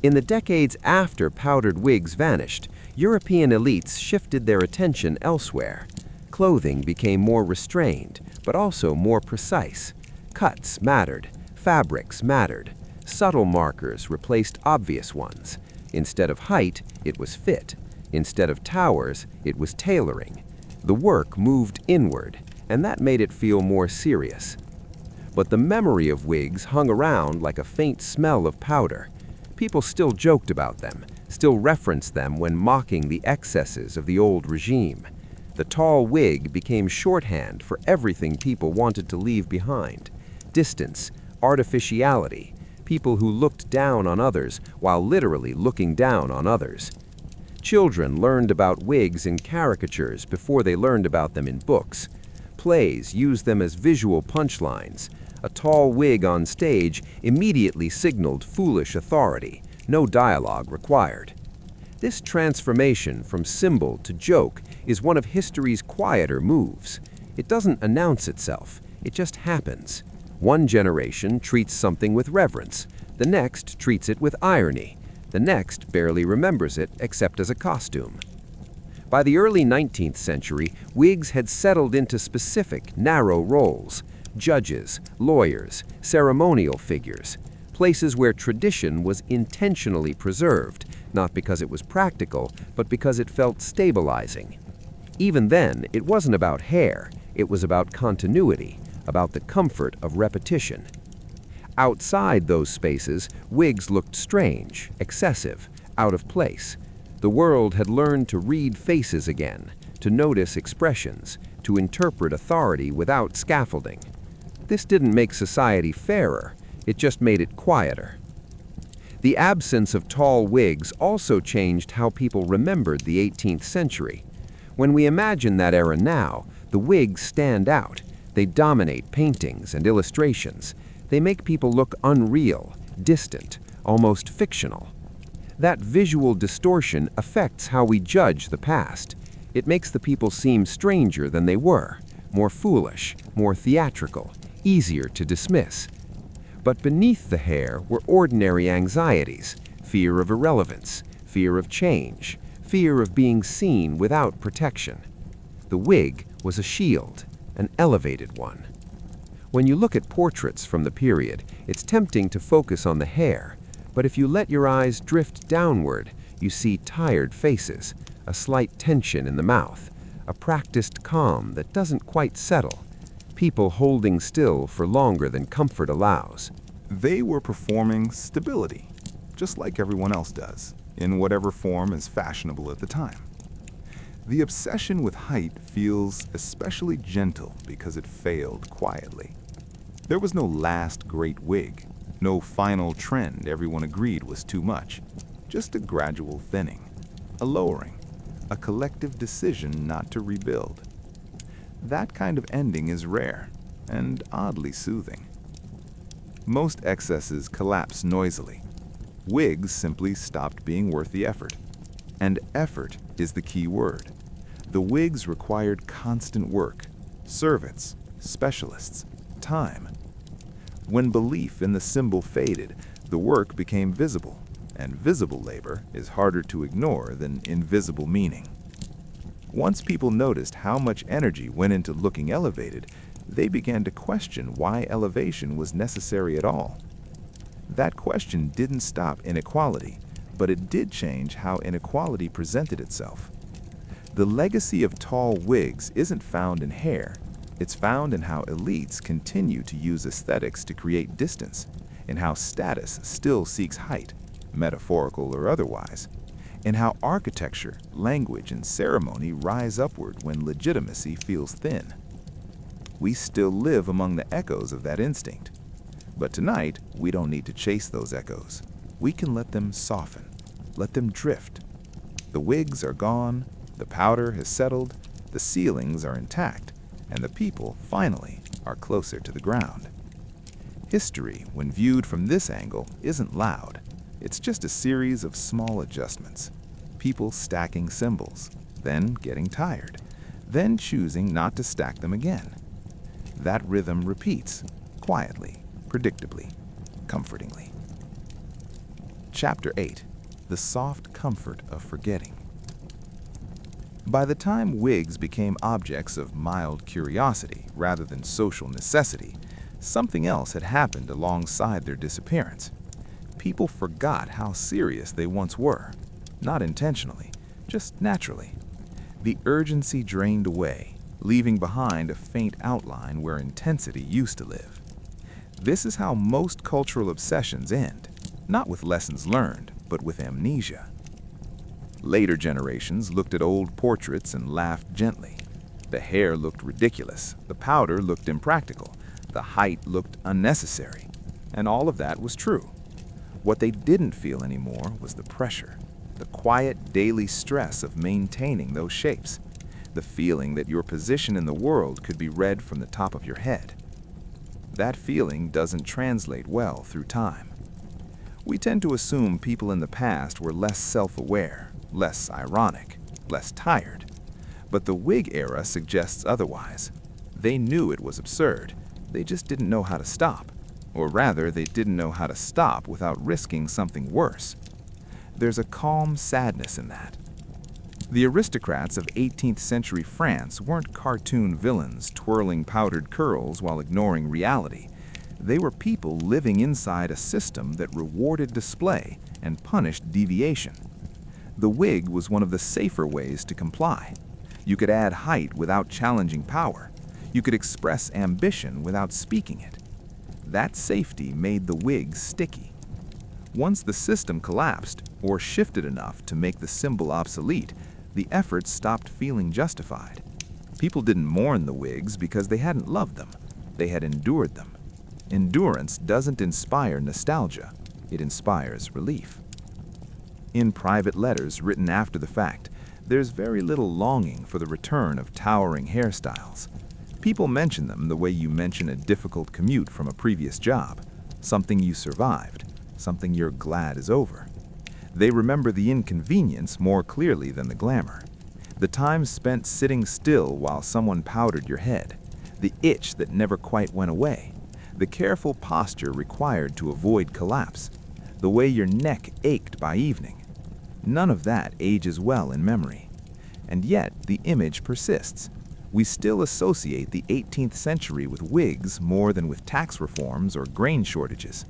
In the decades after powdered wigs vanished, European elites shifted their attention elsewhere. Clothing became more restrained, but also more precise. Cuts mattered, fabrics mattered, subtle markers replaced obvious ones. Instead of height, it was fit. Instead of towers, it was tailoring. The work moved inward, and that made it feel more serious. But the memory of wigs hung around like a faint smell of powder. People still joked about them, still referenced them when mocking the excesses of the old regime. The tall wig became shorthand for everything people wanted to leave behind. Distance, artificiality, people who looked down on others while literally looking down on others. Children learned about wigs in caricatures before they learned about them in books. Plays used them as visual punchlines. A tall wig on stage immediately signaled foolish authority, no dialogue required. This transformation from symbol to joke is one of history's quieter moves. It doesn't announce itself, it just happens. One generation treats something with reverence, the next treats it with irony, the next barely remembers it except as a costume. By the early 19th century, wigs had settled into specific, narrow roles. Judges, lawyers, ceremonial figures, places where tradition was intentionally preserved, not because it was practical, but because it felt stabilizing. Even then, it wasn't about hair, it was about continuity, about the comfort of repetition. Outside those spaces, wigs looked strange, excessive, out of place. The world had learned to read faces again, to notice expressions, to interpret authority without scaffolding. This didn't make society fairer, it just made it quieter. The absence of tall wigs also changed how people remembered the 18th century. When we imagine that era now, the wigs stand out. They dominate paintings and illustrations. They make people look unreal, distant, almost fictional. That visual distortion affects how we judge the past. It makes the people seem stranger than they were, more foolish, more theatrical, easier to dismiss. But beneath the hair were ordinary anxieties, fear of irrelevance, fear of change, fear of being seen without protection. The wig was a shield, an elevated one. When you look at portraits from the period, it's tempting to focus on the hair, but if you let your eyes drift downward, you see tired faces, a slight tension in the mouth, a practiced calm that doesn't quite settle. People holding still for longer than comfort allows. They were performing stability, just like everyone else does, in whatever form is fashionable at the time. The obsession with height feels especially gentle because it failed quietly. There was no last great wig, no final trend everyone agreed was too much, just a gradual thinning, a lowering, a collective decision not to rebuild. That kind of ending is rare and oddly soothing. Most excesses collapse noisily. Wigs simply stopped being worth the effort. And effort is the key word. The wigs required constant work, servants, specialists, time. When belief in the symbol faded, the work became visible, and visible labor is harder to ignore than invisible meaning. Once people noticed how much energy went into looking elevated, they began to question why elevation was necessary at all. That question didn't stop inequality, but it did change how inequality presented itself. The legacy of tall wigs isn't found in hair, it's found in how elites continue to use aesthetics to create distance, in how status still seeks height, metaphorical or otherwise, in how architecture, language, and ceremony rise upward when legitimacy feels thin. We still live among the echoes of that instinct. But tonight, we don't need to chase those echoes. We can let them soften, let them drift. The wigs are gone, the powder has settled, The ceilings are intact, and the people, finally, are closer to the ground. History, when viewed from this angle, isn't loud. It's just a series of small adjustments. People stacking symbols, then getting tired, then choosing not to stack them again. That rhythm repeats, quietly, predictably, comfortingly. Chapter 8. The Soft Comfort of Forgetting. By the time wigs became objects of mild curiosity rather than social necessity, something else had happened alongside their disappearance. People forgot how serious they once were, not intentionally, just naturally. The urgency drained away, leaving behind a faint outline where intensity used to live. This is how most cultural obsessions end, not with lessons learned, but with amnesia. Later generations looked at old portraits and laughed gently. The hair looked ridiculous, the powder looked impractical, the height looked unnecessary, and all of that was true. What they didn't feel anymore was the pressure, the quiet daily stress of maintaining those shapes, the feeling that your position in the world could be read from the top of your head. That feeling doesn't translate well through time. We tend to assume people in the past were less self-aware, less ironic, less tired. But the wig era suggests otherwise. They knew it was absurd. They just didn't know how to stop. Or rather, they didn't know how to stop without risking something worse. There's a calm sadness in that. The aristocrats of 18th century France weren't cartoon villains twirling powdered curls while ignoring reality. They were people living inside a system that rewarded display and punished deviation. The wig was one of the safer ways to comply. You could add height without challenging power. You could express ambition without speaking it. That safety made the wig sticky. Once the system collapsed or shifted enough to make the symbol obsolete, the effort stopped feeling justified. People didn't mourn the wigs because they hadn't loved them. They had endured them. Endurance doesn't inspire nostalgia. It inspires relief. In private letters written after the fact, there's very little longing for the return of towering hairstyles. People mention them the way you mention a difficult commute from a previous job, something you survived, something you're glad is over. They remember the inconvenience more clearly than the glamour. The time spent sitting still while someone powdered your head, the itch that never quite went away, the careful posture required to avoid collapse, the way your neck ached by evening. None of that ages well in memory. And yet, the image persists. We still associate the 18th century with wigs more than with tax reforms or grain shortages.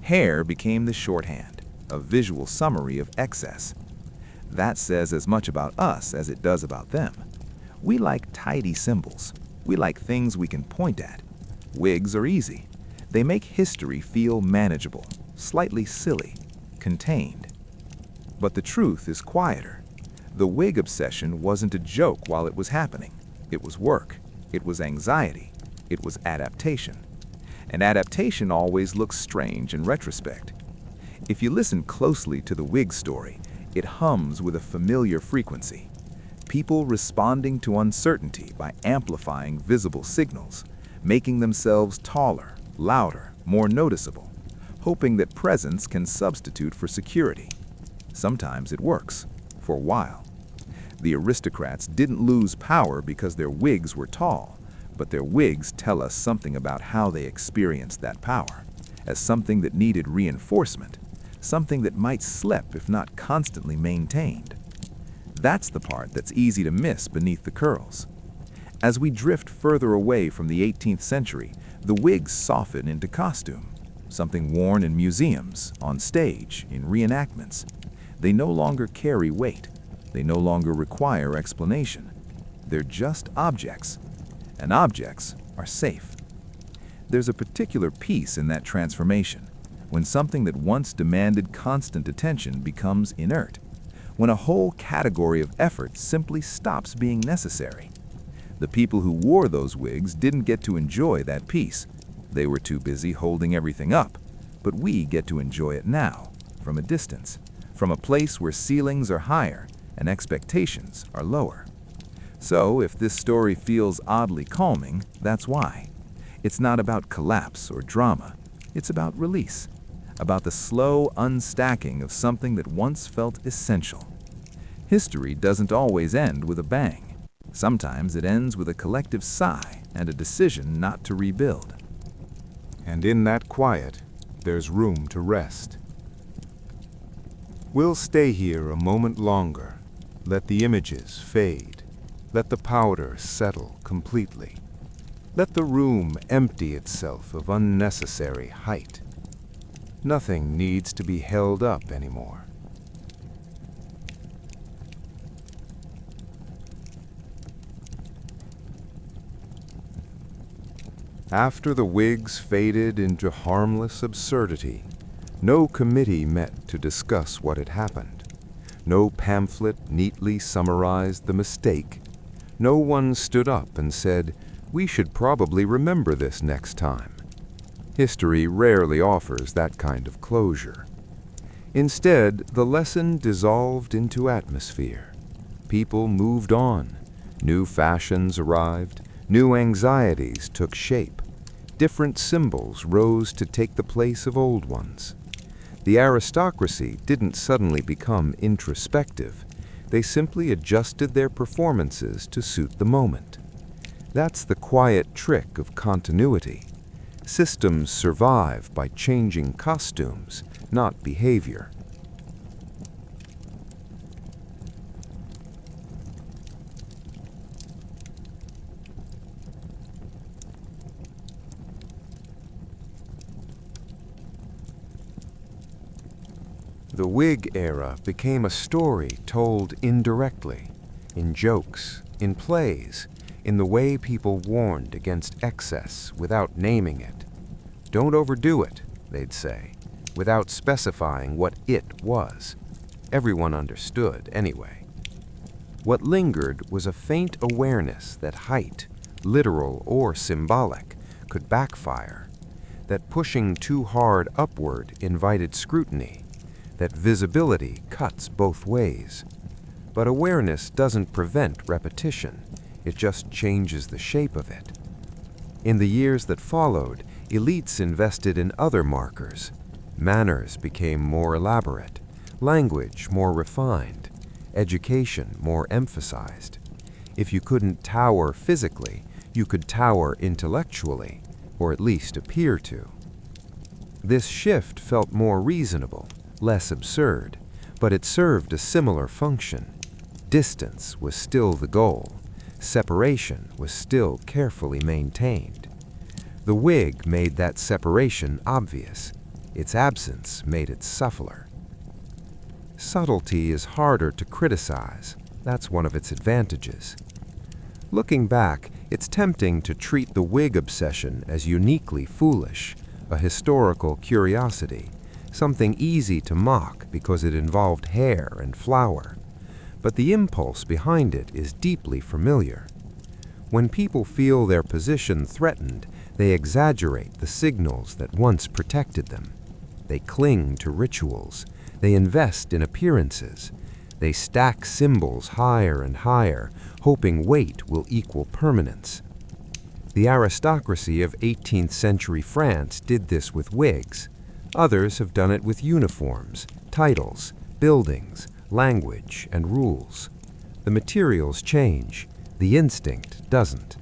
Hair became the shorthand, a visual summary of excess. That says as much about us as it does about them. We like tidy symbols. We like things we can point at. Wigs are easy. They make history feel manageable, slightly silly, contained. But the truth is quieter. The wig obsession wasn't a joke while it was happening. It was work. It was anxiety. It was adaptation. And adaptation always looks strange in retrospect. If you listen closely to the wig story, it hums with a familiar frequency. People responding to uncertainty by amplifying visible signals, making themselves taller, louder, more noticeable, hoping that presence can substitute for security. Sometimes it works, for a while. The aristocrats didn't lose power because their wigs were tall, but their wigs tell us something about how they experienced that power, as something that needed reinforcement, something that might slip if not constantly maintained. That's the part that's easy to miss beneath the curls. As we drift further away from the 18th century, the wigs soften into costume, something worn in museums, on stage, in reenactments. They no longer carry weight. They no longer require explanation. They're just objects, and objects are safe. There's a particular peace in that transformation, when something that once demanded constant attention becomes inert, when a whole category of effort simply stops being necessary. The people who wore those wigs didn't get to enjoy that peace. They were too busy holding everything up, but we get to enjoy it now, from a distance, from a place where ceilings are higher and expectations are lower. So, if this story feels oddly calming, that's why. It's not about collapse or drama. It's about release. About the slow unstacking of something that once felt essential. History doesn't always end with a bang. Sometimes it ends with a collective sigh and a decision not to rebuild. And in that quiet, there's room to rest. We'll stay here a moment longer. Let the images fade. Let the powder settle completely. Let the room empty itself of unnecessary height. Nothing needs to be held up anymore. After the wigs faded into harmless absurdity, no committee met to discuss what had happened. No pamphlet neatly summarized the mistake. No one stood up and said, "We should probably remember this next time." History rarely offers that kind of closure. Instead, the lesson dissolved into atmosphere. People moved on. New fashions arrived. New anxieties took shape. Different symbols rose to take the place of old ones. The aristocracy didn't suddenly become introspective. They simply adjusted their performances to suit the moment. That's the quiet trick of continuity. Systems survive by changing costumes, not behavior. The wig era became a story told indirectly, in jokes, in plays, in the way people warned against excess without naming it. Don't overdo it, they'd say, without specifying what it was. Everyone understood anyway. What lingered was a faint awareness that height, literal or symbolic, could backfire, that pushing too hard upward invited scrutiny, that visibility cuts both ways. But awareness doesn't prevent repetition, it just changes the shape of it. In the years that followed, elites invested in other markers. Manners became more elaborate, language more refined, education more emphasized. If you couldn't tower physically, you could tower intellectually, or at least appear to. This shift felt more reasonable, less absurd, but it served a similar function. Distance was still the goal. Separation was still carefully maintained. The wig made that separation obvious. Its absence made it subtler. Subtlety is harder to criticize. That's one of its advantages. Looking back, it's tempting to treat the wig obsession as uniquely foolish, a historical curiosity, something easy to mock because it involved hair and flower. But the impulse behind it is deeply familiar. When people feel their position threatened, they exaggerate the signals that once protected them. They cling to rituals. They invest in appearances. They stack symbols higher and higher, hoping weight will equal permanence. The aristocracy of 18th century France did this with wigs. Others have done it with uniforms, titles, buildings, language, and rules. The materials change, the instinct doesn't.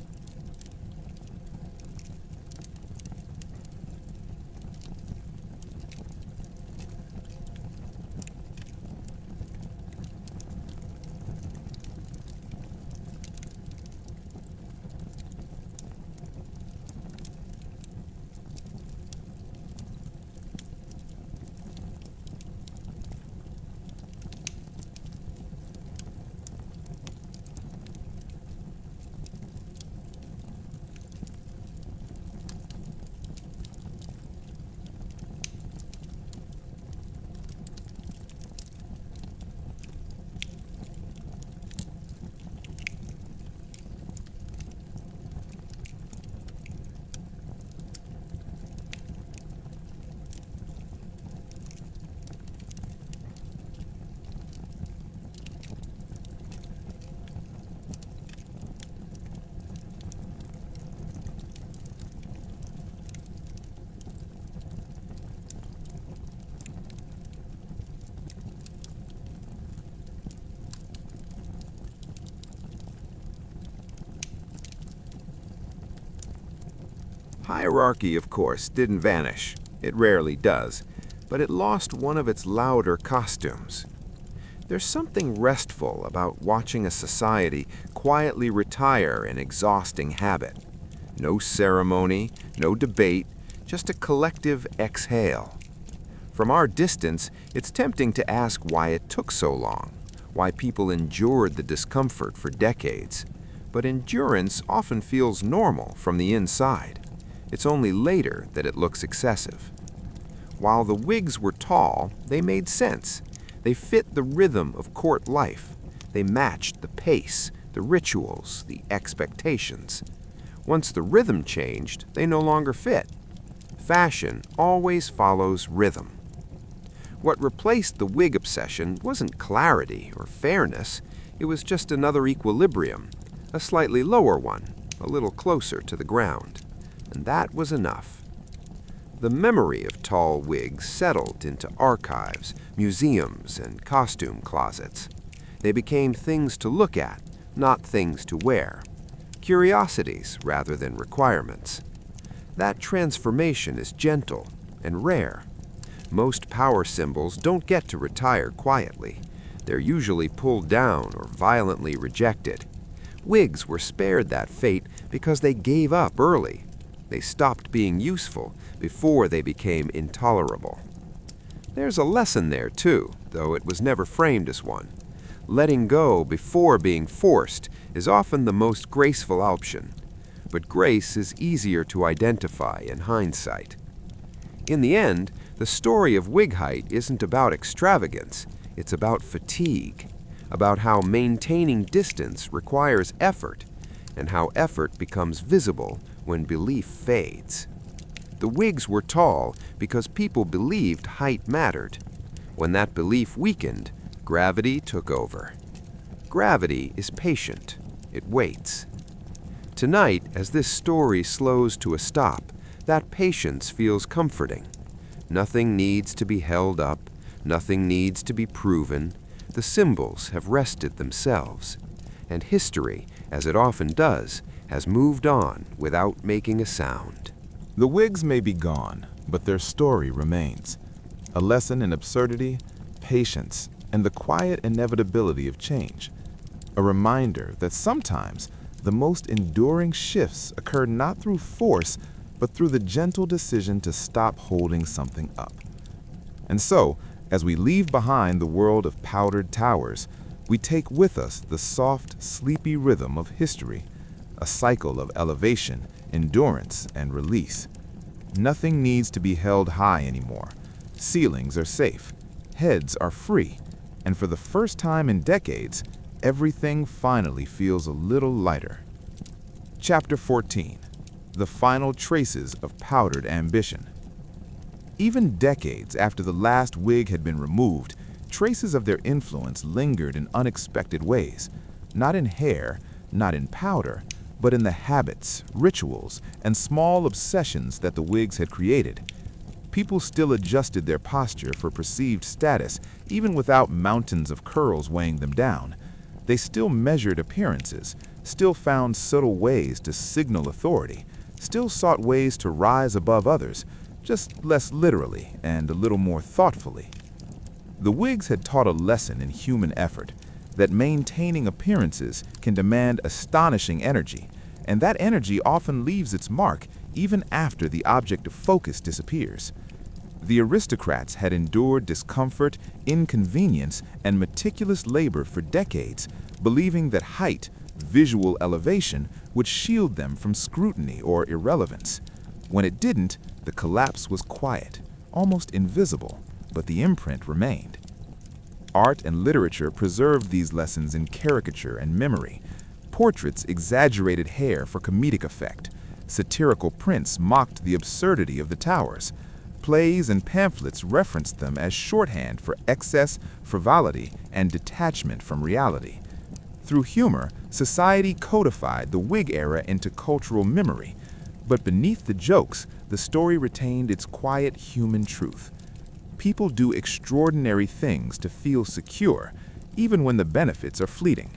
Hierarchy, of course, didn't vanish. It rarely does, but it lost one of its louder costumes. There's something restful about watching a society quietly retire an exhausting habit. No ceremony, no debate, just a collective exhale. From our distance, it's tempting to ask why it took so long, why people endured the discomfort for decades. But endurance often feels normal from the inside. It's only later that it looks excessive. While the wigs were tall, they made sense. They fit the rhythm of court life. They matched the pace, the rituals, the expectations. Once the rhythm changed, they no longer fit. Fashion always follows rhythm. What replaced the wig obsession wasn't clarity or fairness. It was just another equilibrium, a slightly lower one, a little closer to the ground. And that was enough. The memory of tall wigs settled into archives, museums, and costume closets. They became things to look at, not things to wear. Curiosities rather than requirements. That transformation is gentle and rare. Most power symbols don't get to retire quietly. They're usually pulled down or violently rejected. Wigs were spared that fate because they gave up early. They stopped being useful before they became intolerable. There's a lesson there too, though it was never framed as one. Letting go before being forced is often the most graceful option, but grace is easier to identify in hindsight. In the end, the story of wig height isn't about extravagance, it's about fatigue, about how maintaining distance requires effort, and how effort becomes visible when belief fades. The wigs were tall because people believed height mattered. When that belief weakened, gravity took over. Gravity is patient. It waits. Tonight, as this story slows to a stop, that patience feels comforting. Nothing needs to be held up. Nothing needs to be proven. The symbols have rested themselves. And history, as it often does, has moved on without making a sound. The wigs may be gone, but their story remains. A lesson in absurdity, patience, and the quiet inevitability of change. A reminder that sometimes the most enduring shifts occur not through force, but through the gentle decision to stop holding something up. And so, as we leave behind the world of powdered towers, we take with us the soft, sleepy rhythm of history, a cycle of elevation, endurance, and release. Nothing needs to be held high anymore. Ceilings are safe, heads are free, and for the first time in decades, everything finally feels a little lighter. Chapter 14. The Final Traces of Powdered Ambition. Even decades after the last wig had been removed, traces of their influence lingered in unexpected ways, not in hair, not in powder, but in the habits, rituals, and small obsessions that the wigs had created. People still adjusted their posture for perceived status, even without mountains of curls weighing them down. They still measured appearances, still found subtle ways to signal authority, still sought ways to rise above others, just less literally and a little more thoughtfully. The wigs had taught a lesson in human effort, that maintaining appearances can demand astonishing energy, and that energy often leaves its mark even after the object of focus disappears. The aristocrats had endured discomfort, inconvenience, and meticulous labor for decades, believing that height, visual elevation, would shield them from scrutiny or irrelevance. When it didn't, the collapse was quiet, almost invisible, but the imprint remained. Art and literature preserved these lessons in caricature and memory. Portraits exaggerated hair for comedic effect. Satirical prints mocked the absurdity of the towers. Plays and pamphlets referenced them as shorthand for excess, frivolity, and detachment from reality. Through humor, society codified the wig era into cultural memory. But beneath the jokes, the story retained its quiet human truth. People do extraordinary things to feel secure, even when the benefits are fleeting.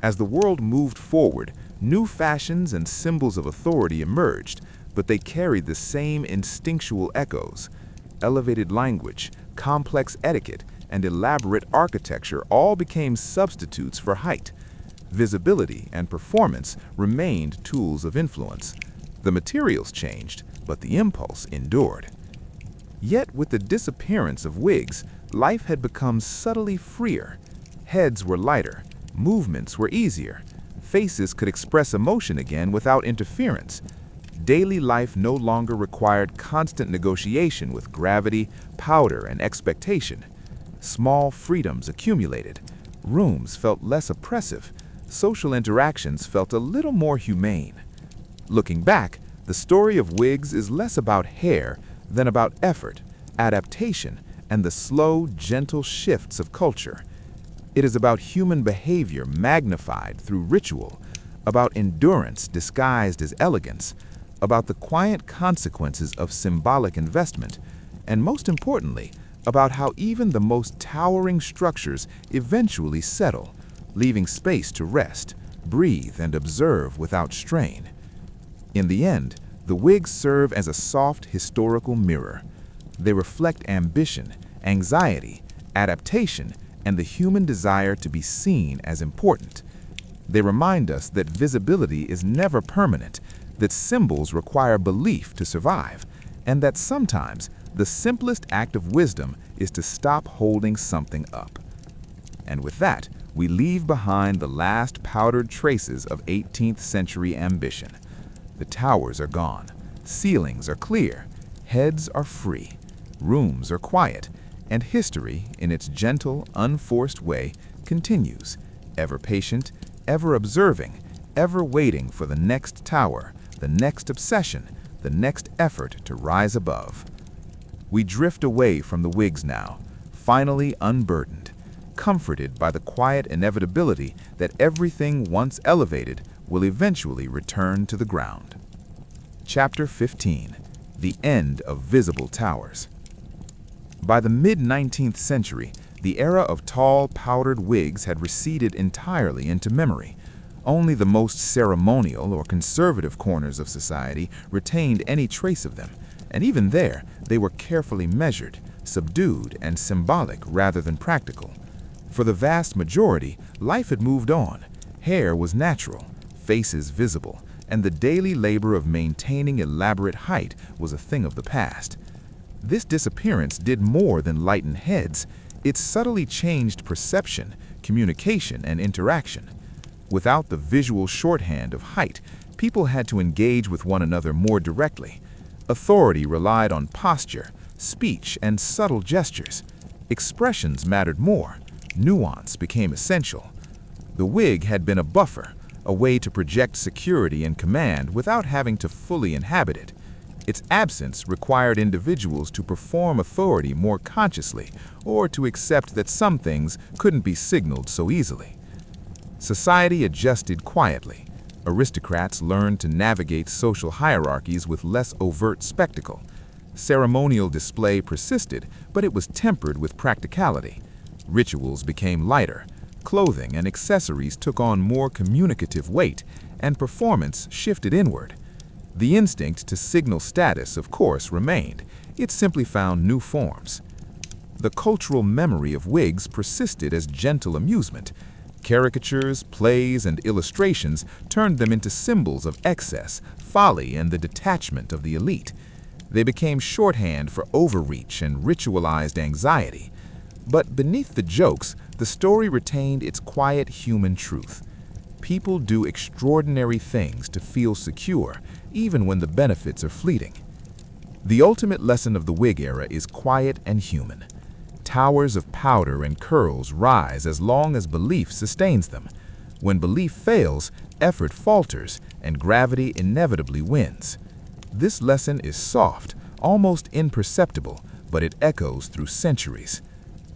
As the world moved forward, new fashions and symbols of authority emerged, but they carried the same instinctual echoes. Elevated language, complex etiquette, and elaborate architecture all became substitutes for height. Visibility and performance remained tools of influence. The materials changed, but the impulse endured. Yet with the disappearance of wigs, life had become subtly freer. Heads were lighter, movements were easier, faces could express emotion again without interference. Daily life no longer required constant negotiation with gravity, powder, and expectation. Small freedoms accumulated. Rooms felt less oppressive. Social interactions felt a little more humane. Looking back, the story of wigs is less about hair than about effort, adaptation, and the slow, gentle shifts of culture. It is about human behavior magnified through ritual, about endurance disguised as elegance, about the quiet consequences of symbolic investment, and most importantly, about how even the most towering structures eventually settle, leaving space to rest, breathe, and observe without strain. In the end, the wigs serve as a soft historical mirror. They reflect ambition, anxiety, adaptation, and the human desire to be seen as important. They remind us that visibility is never permanent, that symbols require belief to survive, and that sometimes the simplest act of wisdom is to stop holding something up. And with that, we leave behind the last powdered traces of 18th century ambition. The towers are gone, ceilings are clear, heads are free, rooms are quiet, and history, in its gentle, unforced way, continues, ever patient, ever observing, ever waiting for the next tower, the next obsession, the next effort to rise above. We drift away from the wigs now, finally unburdened, comforted by the quiet inevitability that everything once elevated will eventually return to the ground. Chapter 15. The End of Visible Towers. By the mid-19th century, the era of tall, powdered wigs had receded entirely into memory. Only the most ceremonial or conservative corners of society retained any trace of them, and even there, they were carefully measured, subdued, and symbolic rather than practical. For the vast majority, life had moved on. Hair was natural, faces visible, and the daily labor of maintaining elaborate height was a thing of the past. This disappearance did more than lighten heads. It subtly changed perception, communication, and interaction. Without the visual shorthand of height, people had to engage with one another more directly. Authority relied on posture, speech, and subtle gestures. Expressions mattered more. Nuance became essential. The wig had been a buffer, a way to project security and command without having to fully inhabit it. Its absence required individuals to perform authority more consciously or to accept that some things couldn't be signaled so easily. Society adjusted quietly. Aristocrats learned to navigate social hierarchies with less overt spectacle. Ceremonial display persisted, but it was tempered with practicality. Rituals became lighter. Clothing and accessories took on more communicative weight, and performance shifted inward. The instinct to signal status, of course, remained. It simply found new forms. The cultural memory of wigs persisted as gentle amusement. Caricatures, plays, and illustrations turned them into symbols of excess, folly, and the detachment of the elite. They became shorthand for overreach and ritualized anxiety. But beneath the jokes, the story retained its quiet human truth. People do extraordinary things to feel secure, even when the benefits are fleeting. The ultimate lesson of the wig era is quiet and human. Towers of powder and curls rise as long as belief sustains them. When belief fails, effort falters, and gravity inevitably wins. This lesson is soft, almost imperceptible, but it echoes through centuries.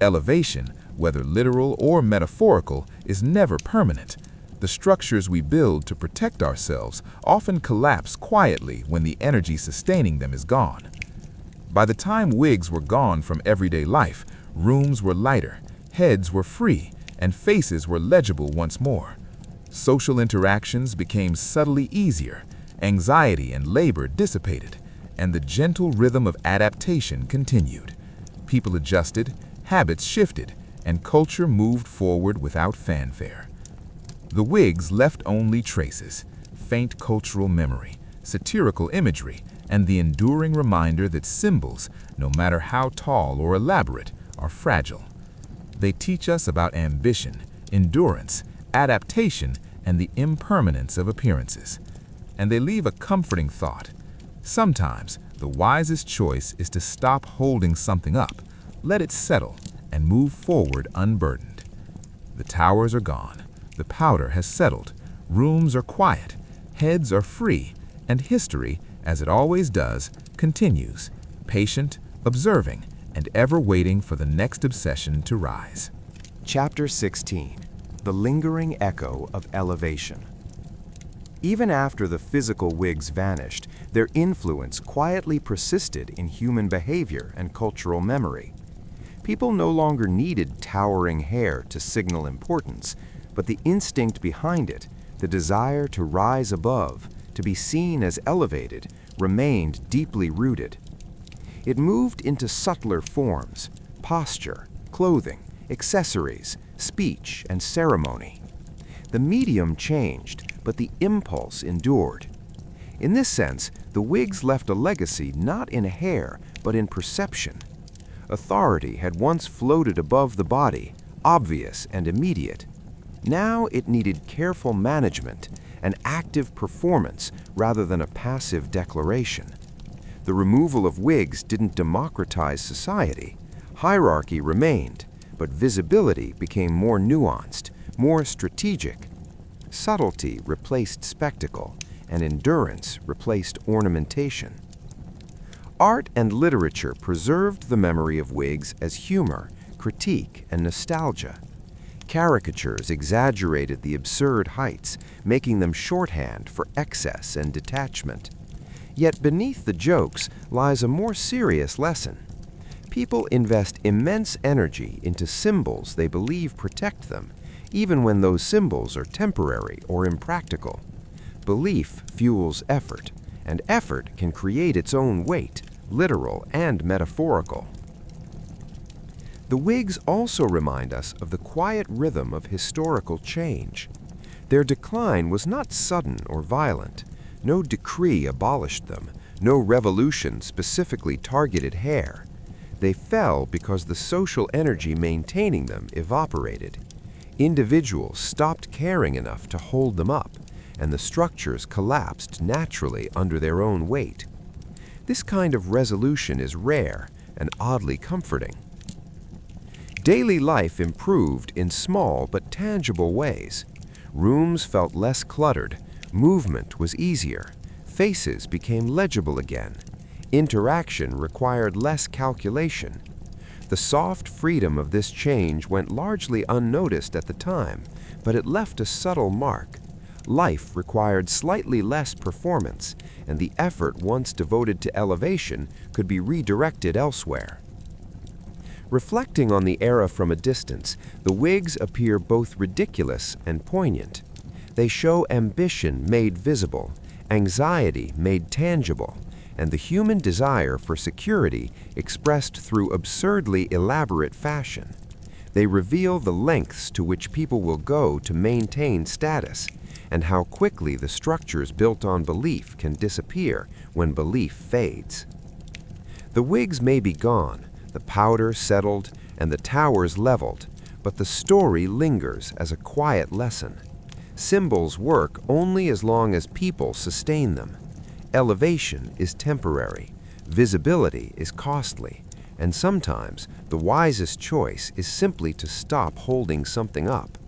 Elevation, whether literal or metaphorical, is never permanent. The structures we build to protect ourselves often collapse quietly when the energy sustaining them is gone. By the time wigs were gone from everyday life, rooms were lighter, heads were free, and faces were legible once more. Social interactions became subtly easier, Anxiety and labor dissipated, and the gentle rhythm of adaptation continued. People adjusted, habits shifted, and culture moved forward without fanfare. The wigs left only traces, faint cultural memory, satirical imagery, and the enduring reminder that symbols, no matter how tall or elaborate, are fragile. They teach us about ambition, endurance, adaptation, and the impermanence of appearances. And they leave a comforting thought. Sometimes, the wisest choice is to stop holding something up, let it settle, and move forward unburdened. The towers are gone, the powder has settled, rooms are quiet, heads are free, and history, as it always does, continues, patient, observing, and ever waiting for the next obsession to rise. Chapter 16. The Lingering Echo of Elevation. Even after the physical wigs vanished, their influence quietly persisted in human behavior and cultural memory. People no longer needed towering hair to signal importance, but the instinct behind it, the desire to rise above, to be seen as elevated, remained deeply rooted. It moved into subtler forms: posture, clothing, accessories, speech, and ceremony. The medium changed, but the impulse endured. In this sense, the wigs left a legacy not in hair, but in perception. Authority had once floated above the body, obvious and immediate. Now it needed careful management, an active performance rather than a passive declaration. The removal of wigs didn't democratize society. Hierarchy remained, but visibility became more nuanced, more strategic. Subtlety replaced spectacle, and endurance replaced ornamentation. Art and literature preserved the memory of wigs as humor, critique, and nostalgia. Caricatures exaggerated the absurd heights, making them shorthand for excess and detachment. Yet beneath the jokes lies a more serious lesson. People invest immense energy into symbols they believe protect them, even when those symbols are temporary or impractical. Belief fuels effort, and effort can create its own weight, literal and metaphorical. The wigs also remind us of the quiet rhythm of historical change. Their decline was not sudden or violent. No decree abolished them. No revolution specifically targeted hair. They fell because the social energy maintaining them evaporated. Individuals stopped caring enough to hold them up, and the structures collapsed naturally under their own weight. This kind of resolution is rare and oddly comforting. Daily life improved in small but tangible ways. Rooms felt less cluttered, movement was easier, faces became legible again, interaction required less calculation. The soft freedom of this change went largely unnoticed at the time, but it left a subtle mark. Life required slightly less performance, and the effort once devoted to elevation could be redirected elsewhere. Reflecting on the era from a distance, the wigs appear both ridiculous and poignant. They show ambition made visible, anxiety made tangible, and the human desire for security expressed through absurdly elaborate fashion. They reveal the lengths to which people will go to maintain status, and how quickly the structures built on belief can disappear when belief fades. The wigs may be gone, the powder settled, and the towers leveled, but the story lingers as a quiet lesson. Symbols work only as long as people sustain them. Elevation is temporary, visibility is costly, and sometimes the wisest choice is simply to stop holding something up.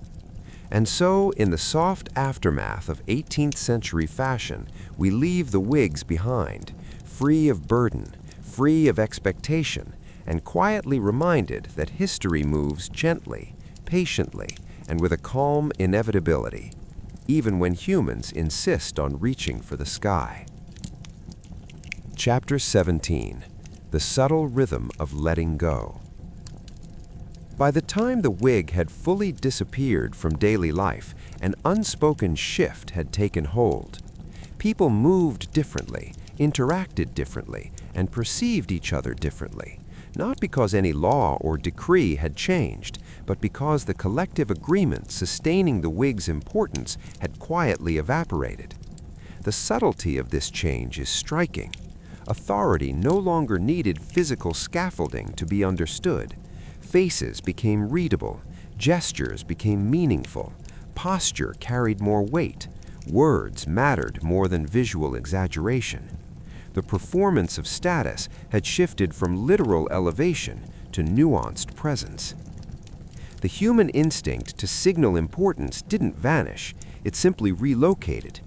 And so, in the soft aftermath of 18th century fashion, we leave the wigs behind, free of burden, free of expectation, and quietly reminded that history moves gently, patiently, and with a calm inevitability, even when humans insist on reaching for the sky. Chapter 17. The Subtle Rhythm of Letting Go. By the time the wig had fully disappeared from daily life, an unspoken shift had taken hold. People moved differently, interacted differently, and perceived each other differently, not because any law or decree had changed, but because the collective agreement sustaining the wig's importance had quietly evaporated. The subtlety of this change is striking. Authority no longer needed physical scaffolding to be understood. Faces became readable, gestures became meaningful, posture carried more weight, words mattered more than visual exaggeration. The performance of status had shifted from literal elevation to nuanced presence. The human instinct to signal importance didn't vanish, it simply relocated.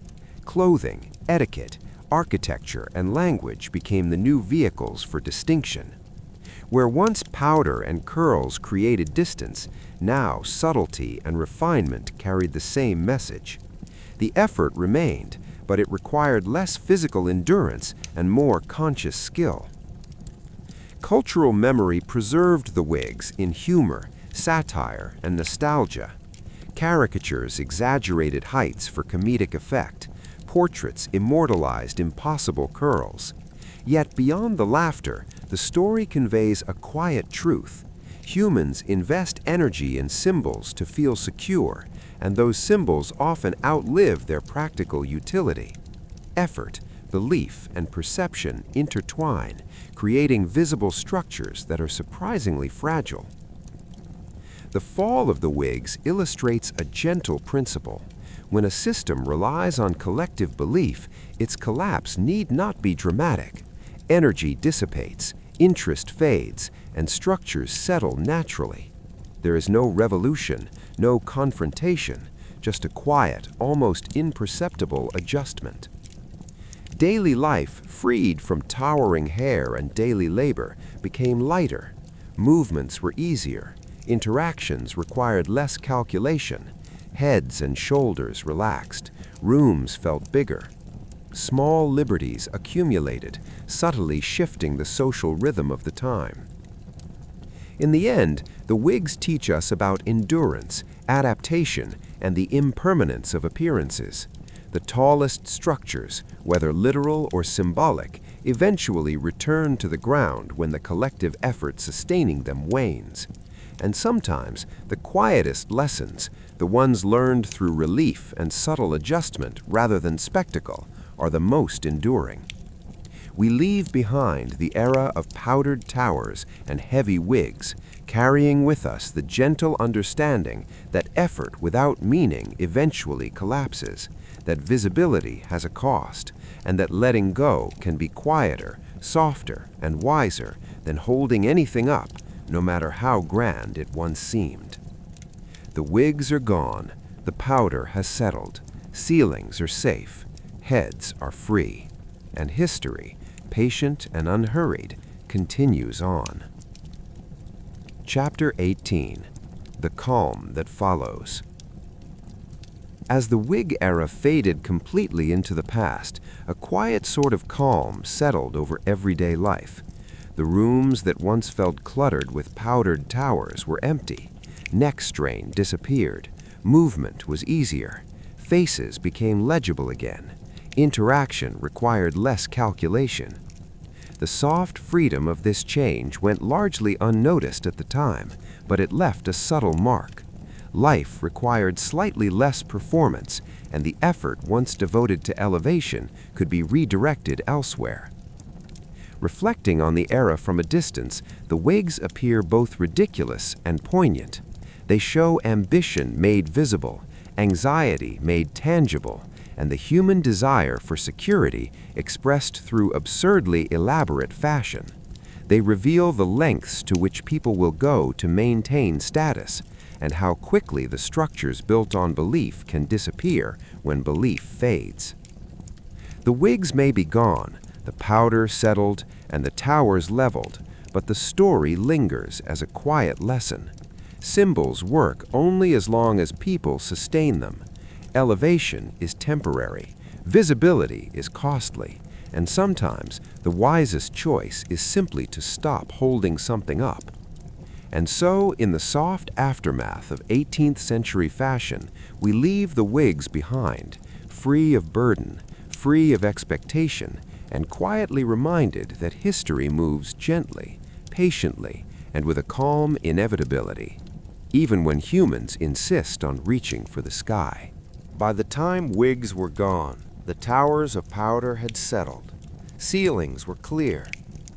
Clothing, etiquette, architecture, and language became the new vehicles for distinction. Where once powder and curls created distance, now subtlety and refinement carried the same message. The effort remained, but it required less physical endurance and more conscious skill. Cultural memory preserved the wigs in humor, satire, and nostalgia. Caricatures exaggerated heights for comedic effect. Portraits immortalized impossible curls. Yet beyond the laughter, the story conveys a quiet truth. Humans invest energy in symbols to feel secure, and those symbols often outlive their practical utility. Effort, belief, and perception intertwine, creating visible structures that are surprisingly fragile. The fall of the wigs illustrates a gentle principle. When a system relies on collective belief, its collapse need not be dramatic. Energy dissipates, interest fades, and structures settle naturally. There is no revolution, no confrontation, just a quiet, almost imperceptible adjustment. Daily life, freed from towering hair and daily labor, became lighter. Movements were easier. Interactions required less calculation. Heads and shoulders relaxed. Rooms felt bigger. Small liberties accumulated, subtly shifting the social rhythm of the time. In the end, the wigs teach us about endurance, adaptation, and the impermanence of appearances. The tallest structures, whether literal or symbolic, eventually return to the ground when the collective effort sustaining them wanes. And sometimes, the quietest lessons, the ones learned through relief and subtle adjustment rather than spectacle, are the most enduring. We leave behind the era of powdered towers and heavy wigs, carrying with us the gentle understanding that effort without meaning eventually collapses, that visibility has a cost, and that letting go can be quieter, softer, and wiser than holding anything up, no matter how grand it once seemed. The wigs are gone, the powder has settled, ceilings are safe, heads are free, and history, patient and unhurried, continues on. Chapter 18. The Calm That Follows. As the wig era faded completely into the past, a quiet sort of calm settled over everyday life. The rooms that once felt cluttered with powdered towers were empty. Neck strain disappeared. Movement was easier. Faces became legible again. Interaction required less calculation. The soft freedom of this change went largely unnoticed at the time, but it left a subtle mark. Life required slightly less performance, and the effort once devoted to elevation could be redirected elsewhere. Reflecting on the era from a distance, the wigs appear both ridiculous and poignant. They show ambition made visible, anxiety made tangible, and the human desire for security expressed through absurdly elaborate fashion. They reveal the lengths to which people will go to maintain status, and how quickly the structures built on belief can disappear when belief fades. The wigs may be gone, the powder settled, and the towers leveled, but the story lingers as a quiet lesson. Symbols work only as long as people sustain them. Elevation is temporary, visibility is costly, and sometimes the wisest choice is simply to stop holding something up. And so, in the soft aftermath of 18th century fashion, we leave the wigs behind, free of burden, free of expectation, and quietly reminded that history moves gently, patiently, and with a calm inevitability, even when humans insist on reaching for the sky. By the time wigs were gone, the towers of powder had settled. Ceilings were clear,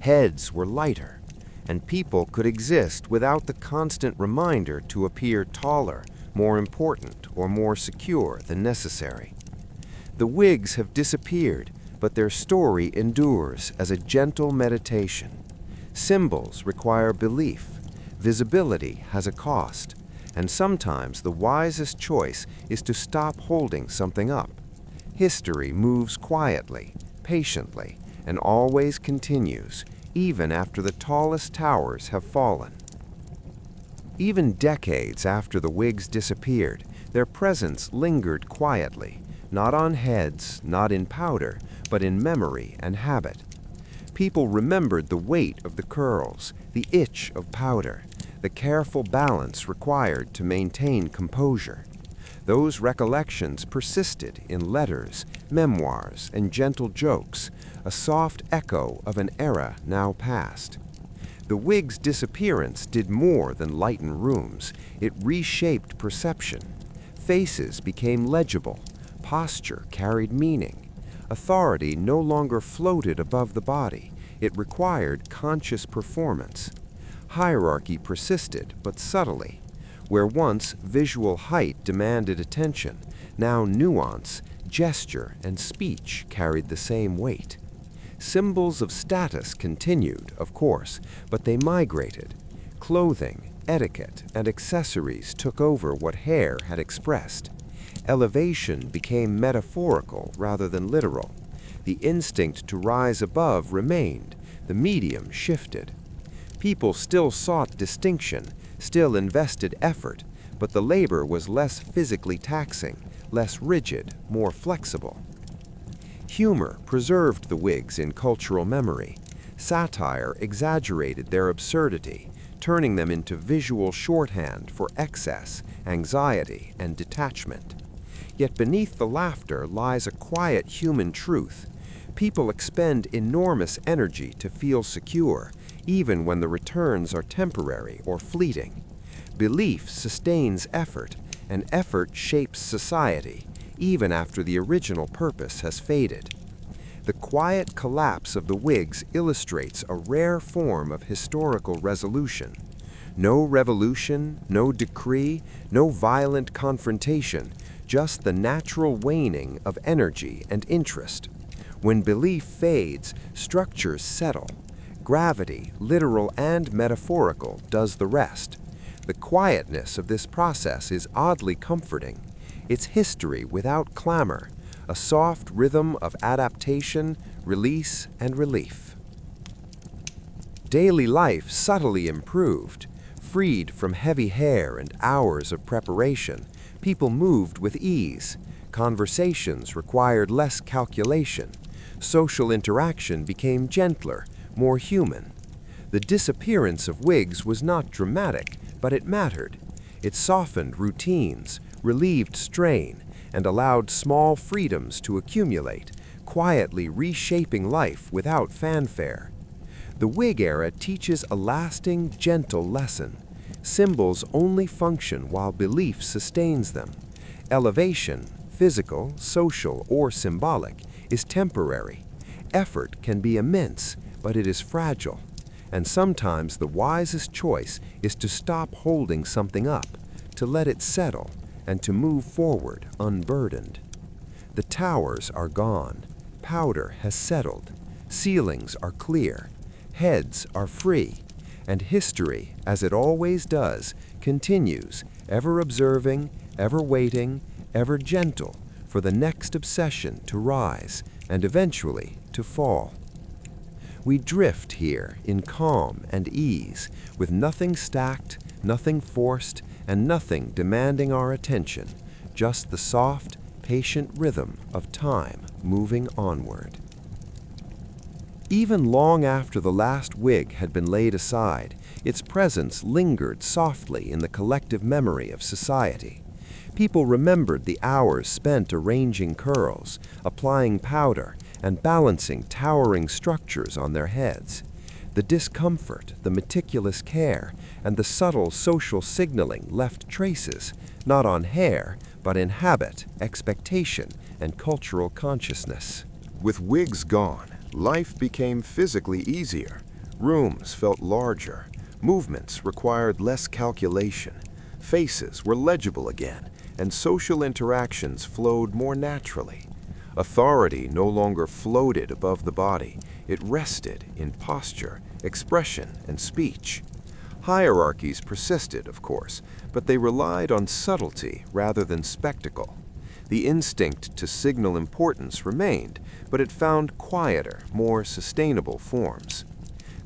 heads were lighter, and people could exist without the constant reminder to appear taller, more important, or more secure than necessary. The wigs have disappeared, but their story endures as a gentle meditation. Symbols require belief, visibility has a cost, and sometimes the wisest choice is to stop holding something up. History moves quietly, patiently, and always continues, even after the tallest towers have fallen. Even decades after the wigs disappeared, their presence lingered quietly, not on heads, not in powder, but in memory and habit. People remembered the weight of the curls, the itch of powder, the careful balance required to maintain composure. Those recollections persisted in letters, memoirs, and gentle jokes, a soft echo of an era now past. The wig's disappearance did more than lighten rooms. It reshaped perception. Faces became legible. Posture carried meaning. Authority no longer floated above the body. It required conscious performance. Hierarchy persisted, but subtly. Where once visual height demanded attention, now nuance, gesture, and speech carried the same weight. Symbols of status continued, of course, but they migrated. Clothing, etiquette, and accessories took over what hair had expressed. Elevation became metaphorical rather than literal. The instinct to rise above remained. The medium shifted. People still sought distinction, still invested effort, but the labor was less physically taxing, less rigid, more flexible. Humor preserved the wigs in cultural memory. Satire exaggerated their absurdity, turning them into visual shorthand for excess, anxiety, and detachment. Yet beneath the laughter lies a quiet human truth. People expend enormous energy to feel secure, even when the returns are temporary or fleeting. Belief sustains effort, and effort shapes society, even after the original purpose has faded. The quiet collapse of the wigs illustrates a rare form of historical resolution. No revolution, no decree, no violent confrontation, just the natural waning of energy and interest. When belief fades, structures settle. Gravity, literal and metaphorical, does the rest. The quietness of this process is oddly comforting. It's history without clamor, a soft rhythm of adaptation, release, and relief. Daily life subtly improved. Freed from heavy hair and hours of preparation, people moved with ease. Conversations required less calculation. Social interaction became gentler, more human. The disappearance of wigs was not dramatic, but it mattered. It softened routines, relieved strain, and allowed small freedoms to accumulate, quietly reshaping life without fanfare. The wig era teaches a lasting, gentle lesson. Symbols only function while belief sustains them. Elevation, physical, social, or symbolic, is temporary. Effort can be immense, but it is fragile. And sometimes the wisest choice is to stop holding something up, to let it settle, and to move forward unburdened. The towers are gone. Powder has settled. Ceilings are clear. Heads are free. And history, as it always does, continues, ever observing, ever waiting, ever gentle, for the next obsession to rise and eventually to fall. We drift here in calm and ease, with nothing stacked, nothing forced, and nothing demanding our attention, just the soft, patient rhythm of time moving onward. Even long after the last wig had been laid aside, its presence lingered softly in the collective memory of society. People remembered the hours spent arranging curls, applying powder, and balancing towering structures on their heads. The discomfort, the meticulous care, and the subtle social signaling left traces, not on hair, but in habit, expectation, and cultural consciousness. With wigs gone, life became physically easier. Rooms felt larger. Movements required less calculation. Faces were legible again, and social interactions flowed more naturally. Authority no longer floated above the body. It rested in posture, expression, and speech. Hierarchies persisted, of course, but they relied on subtlety rather than spectacle. The instinct to signal importance remained, but it found quieter, more sustainable forms.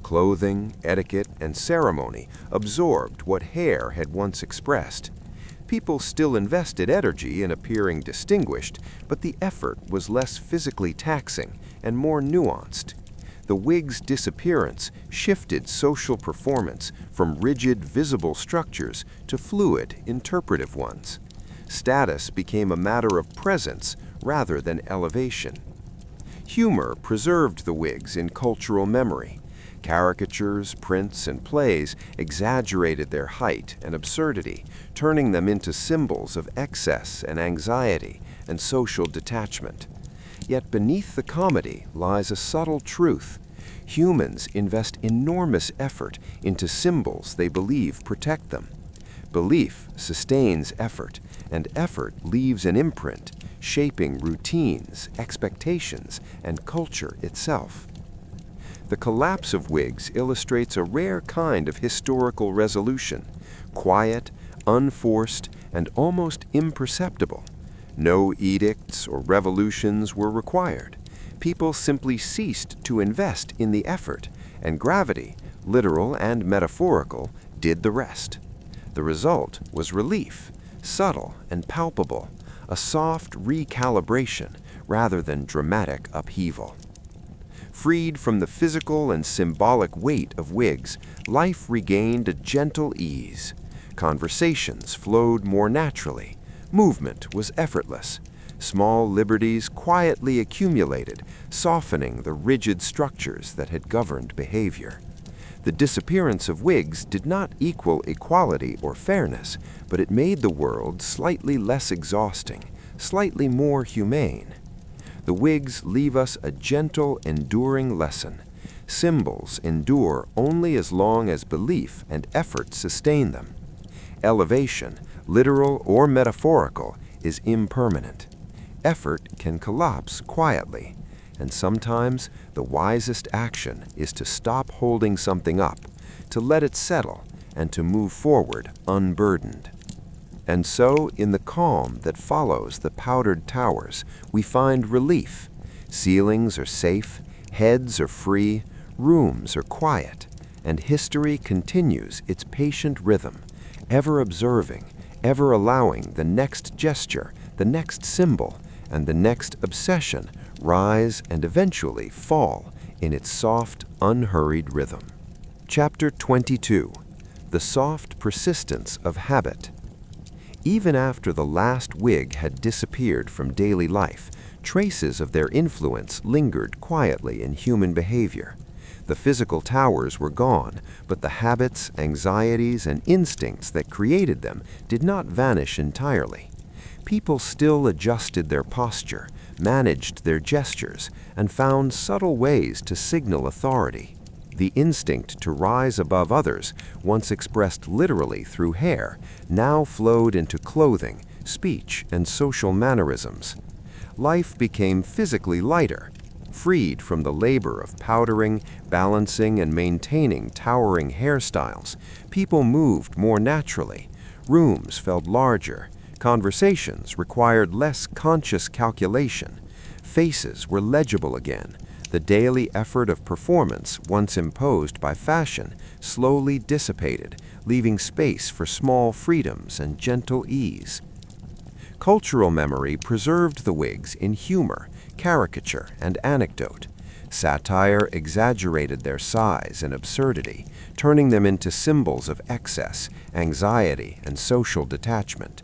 Clothing, etiquette, and ceremony absorbed what hair had once expressed. People still invested energy in appearing distinguished, but the effort was less physically taxing and more nuanced. The wig's disappearance shifted social performance from rigid, visible structures to fluid, interpretive ones. Status became a matter of presence rather than elevation. Humor preserved the wigs in cultural memory. Caricatures, prints, and plays exaggerated their height and absurdity, turning them into symbols of excess and anxiety and social detachment. Yet beneath the comedy lies a subtle truth. Humans invest enormous effort into symbols they believe protect them. Belief sustains effort, and effort leaves an imprint, shaping routines, expectations, and culture itself. The collapse of wigs illustrates a rare kind of historical resolution, quiet, unforced, and almost imperceptible. No edicts or revolutions were required. People simply ceased to invest in the effort, and gravity, literal and metaphorical, did the rest. The result was relief, subtle and palpable, a soft recalibration rather than dramatic upheaval. Freed from the physical and symbolic weight of wigs, life regained a gentle ease. Conversations flowed more naturally. Movement was effortless. Small liberties quietly accumulated, softening the rigid structures that had governed behavior. The disappearance of wigs did not equal equality or fairness, but it made the world slightly less exhausting, slightly more humane. The wigs leave us a gentle, enduring lesson. Symbols endure only as long as belief and effort sustain them. Elevation, literal or metaphorical, is impermanent. Effort can collapse quietly, and sometimes the wisest action is to stop holding something up, to let it settle, and to move forward unburdened. And so, in the calm that follows the powdered towers, we find relief. Ceilings are safe, heads are free, rooms are quiet, and history continues its patient rhythm, ever observing, ever allowing the next gesture, the next symbol, and the next obsession rise and eventually fall in its soft, unhurried rhythm. Chapter 22. The Soft Persistence of Habit. Even after the last wig had disappeared from daily life, traces of their influence lingered quietly in human behavior. The physical towers were gone, but the habits, anxieties, and instincts that created them did not vanish entirely. People still adjusted their posture, managed their gestures, and found subtle ways to signal authority. The instinct to rise above others, once expressed literally through hair, now flowed into clothing, speech, and social mannerisms. Life became physically lighter. Freed from the labor of powdering, balancing, and maintaining towering hairstyles, people moved more naturally. Rooms felt larger. Conversations required less conscious calculation. Faces were legible again. The daily effort of performance, once imposed by fashion, slowly dissipated, leaving space for small freedoms and gentle ease. Cultural memory preserved the wigs in humor, caricature, and anecdote. Satire exaggerated their size and absurdity, turning them into symbols of excess, anxiety, and social detachment.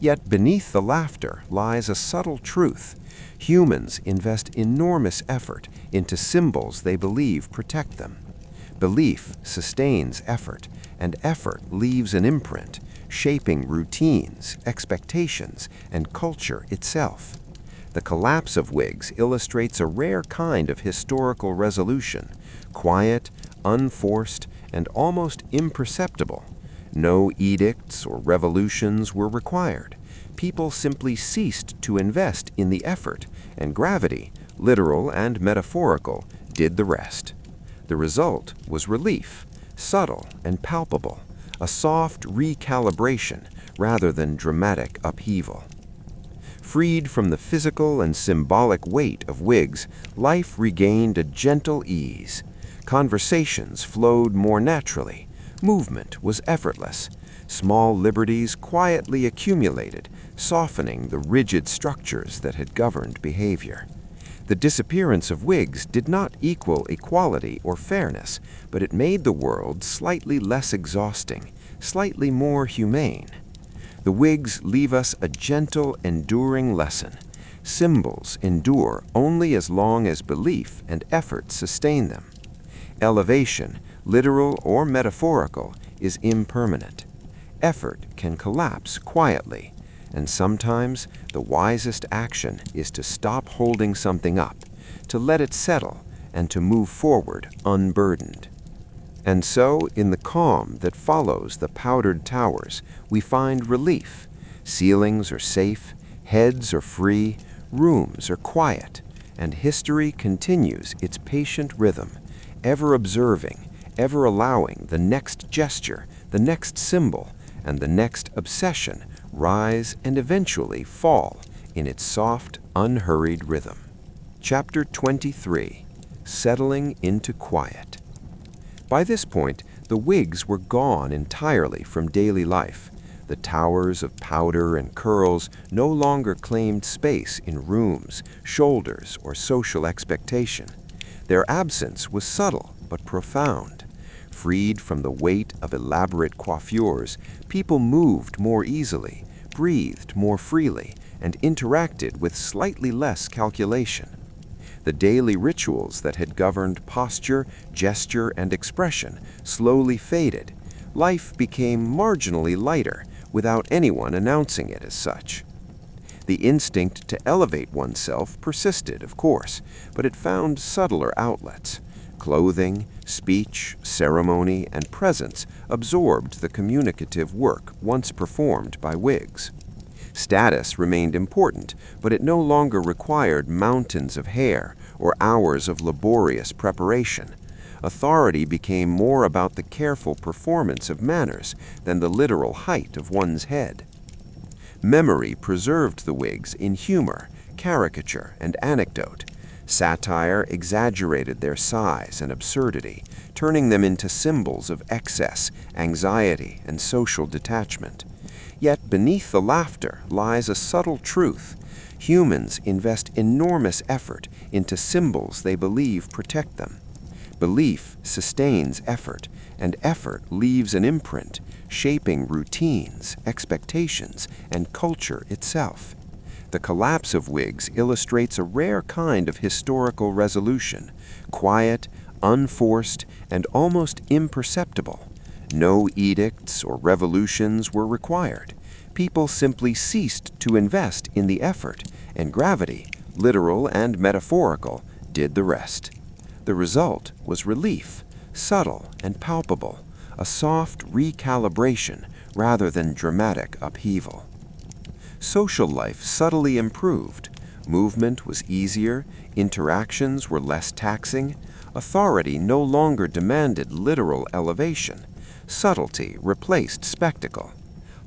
Yet beneath the laughter lies a subtle truth. Humans invest enormous effort into symbols they believe protect them. Belief sustains effort, and effort leaves an imprint, shaping routines, expectations, and culture itself. The collapse of wigs illustrates a rare kind of historical resolution, quiet, unforced, and almost imperceptible. No edicts or revolutions were required. People simply ceased to invest in the effort, and gravity, literal and metaphorical, did the rest. The result was relief, subtle and palpable, a soft recalibration rather than dramatic upheaval. Freed from the physical and symbolic weight of wigs, life regained a gentle ease. Conversations flowed more naturally. Movement was effortless. Small liberties quietly accumulated, softening the rigid structures that had governed behavior. The disappearance of wigs did not equal equality or fairness, but it made the world slightly less exhausting, slightly more humane. The wigs leave us a gentle, enduring lesson. Symbols endure only as long as belief and effort sustain them. Elevation, literal or metaphorical, is impermanent. Effort can collapse quietly, and sometimes the wisest action is to stop holding something up, to let it settle, and to move forward unburdened. And so, in the calm that follows the powdered towers, we find relief. Ceilings are safe, heads are free, rooms are quiet, and history continues its patient rhythm, ever observing, ever allowing the next gesture, the next symbol, and the next obsession rise and eventually fall in its soft, unhurried rhythm. Chapter 23. Settling into Quiet. By this point, the wigs were gone entirely from daily life. The towers of powder and curls no longer claimed space in rooms, shoulders, or social expectation. Their absence was subtle but profound. Freed from the weight of elaborate coiffures, people moved more easily, breathed more freely, and interacted with slightly less calculation. The daily rituals that had governed posture, gesture, and expression slowly faded. Life became marginally lighter, without anyone announcing it as such. The instinct to elevate oneself persisted, of course, but it found subtler outlets. Clothing, speech, ceremony, and presence absorbed the communicative work once performed by wigs. Status remained important, but it no longer required mountains of hair or hours of laborious preparation. Authority became more about the careful performance of manners than the literal height of one's head. Memory preserved the wigs in humor, caricature, and anecdote. Satire exaggerated their size and absurdity, turning them into symbols of excess, anxiety, and social detachment. Yet beneath the laughter lies a subtle truth. Humans invest enormous effort into symbols they believe protect them. Belief sustains effort, and effort leaves an imprint, shaping routines, expectations, and culture itself. The collapse of wigs illustrates a rare kind of historical resolution, quiet, unforced, and almost imperceptible. No edicts or revolutions were required. People simply ceased to invest in the effort, and gravity, literal and metaphorical, did the rest. The result was relief, subtle and palpable, a soft recalibration rather than dramatic upheaval. Social life subtly improved. Movement was easier, interactions were less taxing, authority no longer demanded literal elevation. Subtlety replaced spectacle.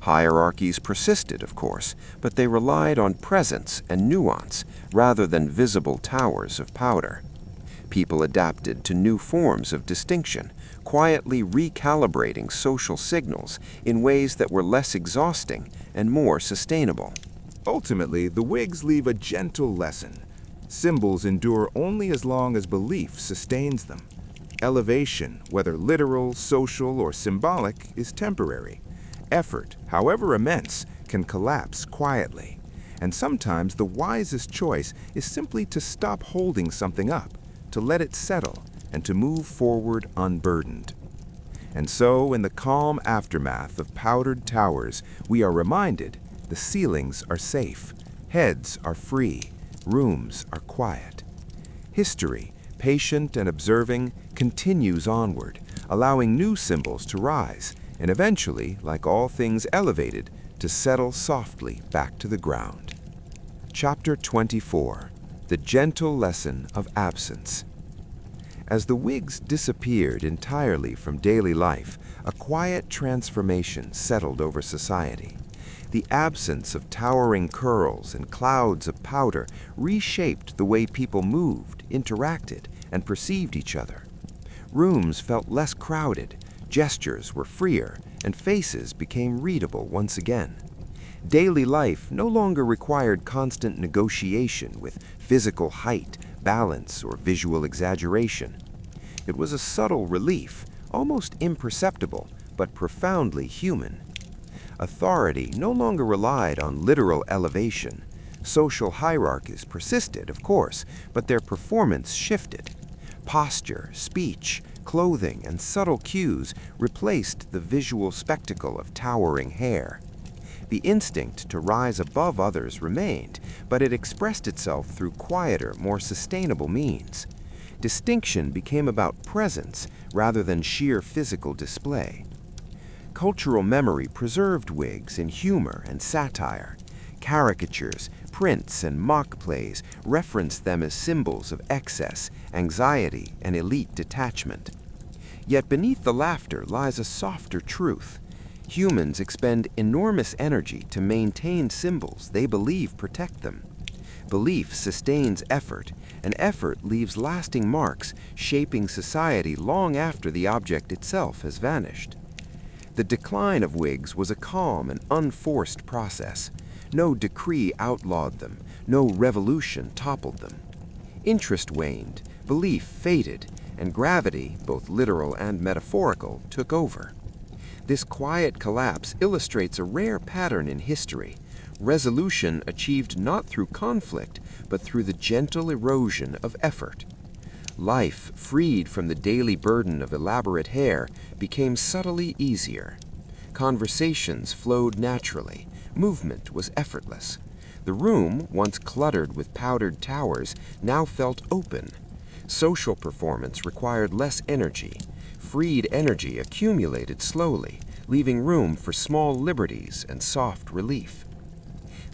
Hierarchies persisted, of course, but they relied on presence and nuance rather than visible towers of powder. People adapted to new forms of distinction, quietly recalibrating social signals in ways that were less exhausting and more sustainable. Ultimately, the wigs leave a gentle lesson. Symbols endure only as long as belief sustains them. Elevation, whether literal, social, or symbolic, is temporary. Effort, however immense, can collapse quietly. And sometimes the wisest choice is simply to stop holding something up, to let it settle, and to move forward unburdened. And so, in the calm aftermath of powdered towers, we are reminded the ceilings are safe, heads are free, rooms are quiet. History, patient and observing, continues onward, allowing new symbols to rise, and eventually, like all things elevated, to settle softly back to the ground. Chapter 24. The Gentle Lesson of Absence. As the wigs disappeared entirely from daily life, a quiet transformation settled over society. The absence of towering curls and clouds of powder reshaped the way people moved, interacted, and perceived each other. Rooms felt less crowded, gestures were freer, and faces became readable once again. Daily life no longer required constant negotiation with physical height, balance, or visual exaggeration. It was a subtle relief, almost imperceptible, but profoundly human. Authority no longer relied on literal elevation. Social hierarchies persisted, of course, but their performance shifted. Posture, speech, clothing, and subtle cues replaced the visual spectacle of towering hair. The instinct to rise above others remained, but it expressed itself through quieter, more sustainable means. Distinction became about presence rather than sheer physical display. Cultural memory preserved wigs in humor and satire. Caricatures, prints, and mock plays referenced them as symbols of excess, anxiety, and elite detachment. Yet beneath the laughter lies a softer truth. Humans expend enormous energy to maintain symbols they believe protect them. Belief sustains effort, and effort leaves lasting marks, shaping society long after the object itself has vanished. The decline of wigs was a calm and unforced process. No decree outlawed them, no revolution toppled them. Interest waned, belief faded, and gravity, both literal and metaphorical, took over. This quiet collapse illustrates a rare pattern in history, resolution achieved not through conflict, but through the gentle erosion of effort. Life, freed from the daily burden of elaborate hair, became subtly easier. Conversations flowed naturally, movement was effortless. The room, once cluttered with powdered towers, now felt open. Social performance required less energy. Freed energy accumulated slowly, leaving room for small liberties and soft relief.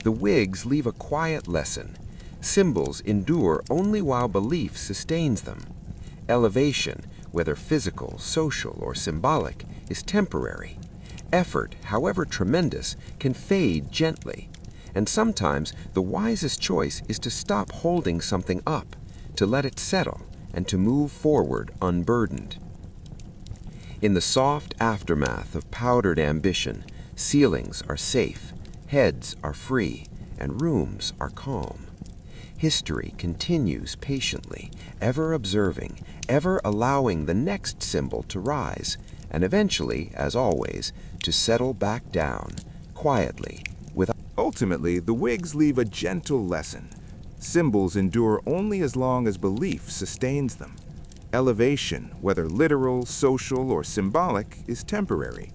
The wigs leave a quiet lesson. Symbols endure only while belief sustains them. Elevation, whether physical, social, or symbolic, is temporary. Effort, however tremendous, can fade gently. And sometimes the wisest choice is to stop holding something up, to let it settle, and to move forward unburdened. In the soft aftermath of powdered ambition, ceilings are safe, heads are free, and rooms are calm. History continues patiently, ever observing, ever allowing the next symbol to rise, and eventually, as always, to settle back down, quietly, without... Ultimately, the wigs leave a gentle lesson. Symbols endure only as long as belief sustains them. Elevation, whether literal, social, or symbolic, is temporary.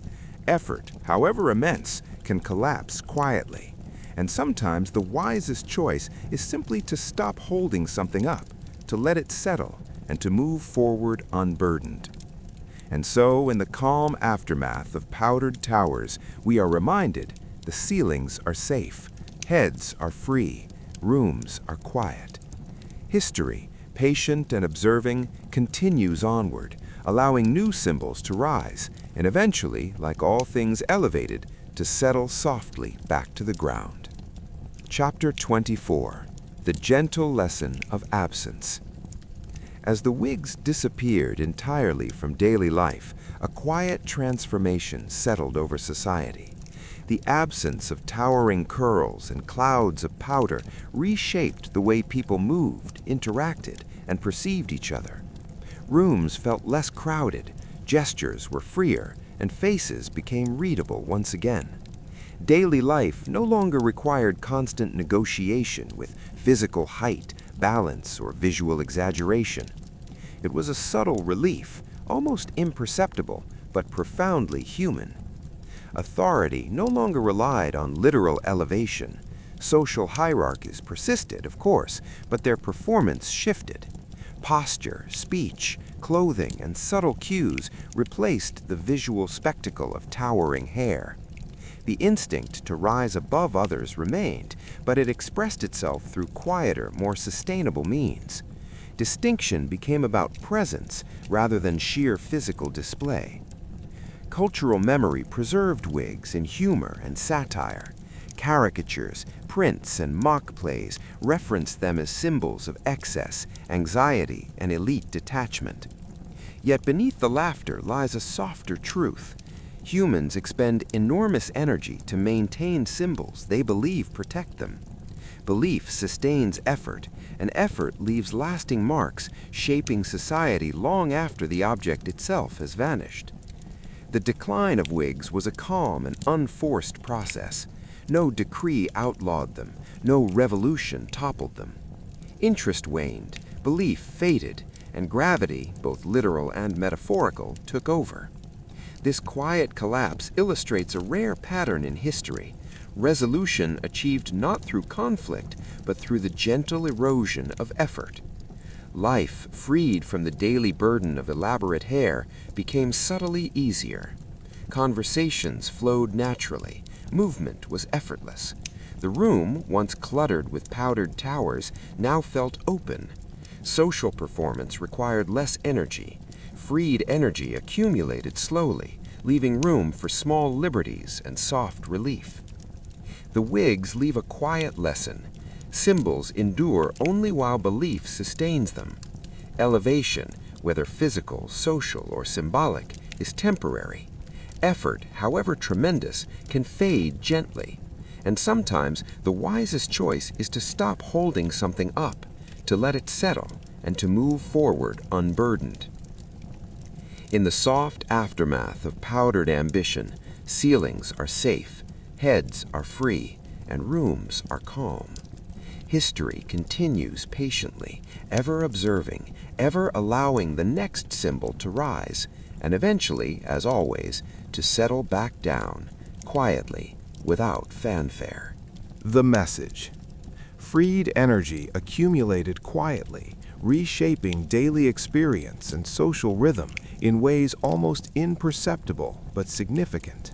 Effort, however immense, can collapse quietly. And sometimes the wisest choice is simply to stop holding something up, to let it settle, and to move forward unburdened. And so, in the calm aftermath of powdered towers, we are reminded the ceilings are safe, heads are free, rooms are quiet. History, patient and observing, continues onward, allowing new symbols to rise, and eventually, like all things elevated, to settle softly back to the ground. Chapter 24. The Gentle Lesson of Absence. As the wigs disappeared entirely from daily life, a quiet transformation settled over society. The absence of towering curls and clouds of powder reshaped the way people moved, interacted, and perceived each other. Rooms felt less crowded, gestures were freer, and faces became readable once again. Daily life no longer required constant negotiation with physical height, balance, or visual exaggeration. It was a subtle relief, almost imperceptible, but profoundly human. Authority no longer relied on literal elevation. Social hierarchies persisted, of course, but their performance shifted. Posture, speech, clothing, and subtle cues replaced the visual spectacle of towering hair. The instinct to rise above others remained, but it expressed itself through quieter, more sustainable means. Distinction became about presence rather than sheer physical display. Cultural memory preserved wigs in humor and satire. Caricatures, prints, and mock plays referenced them as symbols of excess, anxiety, and elite detachment. Yet beneath the laughter lies a softer truth. Humans expend enormous energy to maintain symbols they believe protect them. Belief sustains effort, and effort leaves lasting marks, shaping society long after the object itself has vanished. The decline of wigs was a calm and unforced process. No decree outlawed them, no revolution toppled them. Interest waned, belief faded, and gravity, both literal and metaphorical, took over. This quiet collapse illustrates a rare pattern in history. Resolution achieved not through conflict, but through the gentle erosion of effort. Life, freed from the daily burden of elaborate hair, became subtly easier. Conversations flowed naturally. Movement was effortless. The room, once cluttered with powdered towers, now felt open. Social performance required less energy. Freed energy accumulated slowly, leaving room for small liberties and soft relief. The wigs leave a quiet lesson. Symbols endure only while belief sustains them. Elevation, whether physical, social, or symbolic, is temporary. Effort, however tremendous, can fade gently. And sometimes the wisest choice is to stop holding something up, to let it settle, and to move forward unburdened. In the soft aftermath of powdered ambition, ceilings are safe, heads are free, and rooms are calm. History continues patiently, ever observing, ever allowing the next symbol to rise, and eventually, as always, to settle back down, quietly, without fanfare. The message. Freed energy accumulated quietly, reshaping daily experience and social rhythm in ways almost imperceptible but significant.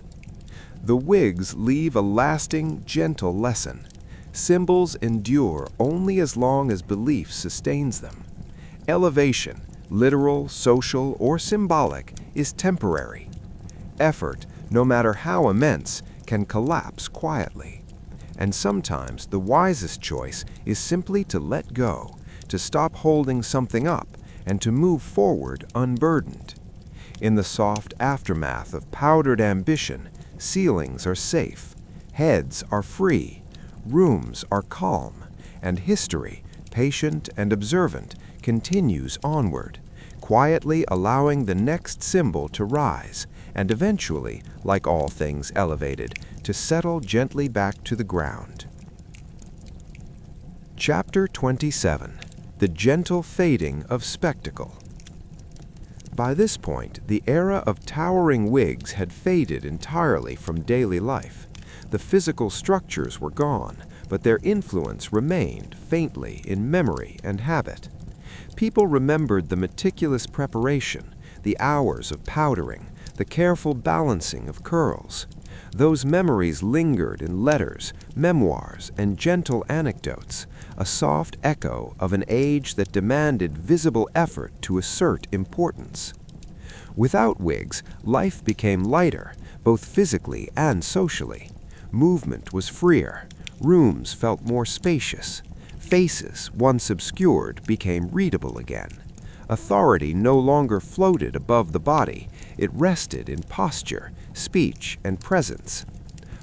The wigs leave a lasting, gentle lesson. Symbols endure only as long as belief sustains them. Elevation, literal, social, or symbolic, is temporary. Effort, no matter how immense, can collapse quietly. And sometimes the wisest choice is simply to let go, to stop holding something up, and to move forward unburdened. In the soft aftermath of powdered ambition, ceilings are safe, heads are free, rooms are calm, and history, patient and observant, continues onward, quietly allowing the next symbol to rise, and eventually, like all things elevated, to settle gently back to the ground. Chapter 27. The Gentle Fading of Spectacle. By this point, the era of towering wigs had faded entirely from daily life. The physical structures were gone, but their influence remained faintly in memory and habit. People remembered the meticulous preparation, the hours of powdering, the careful balancing of curls. Those memories lingered in letters, memoirs, and gentle anecdotes, a soft echo of an age that demanded visible effort to assert importance. Without wigs, life became lighter, both physically and socially. Movement was freer, rooms felt more spacious, faces, once obscured, became readable again. Authority no longer floated above the body, it rested in posture, speech, and presence.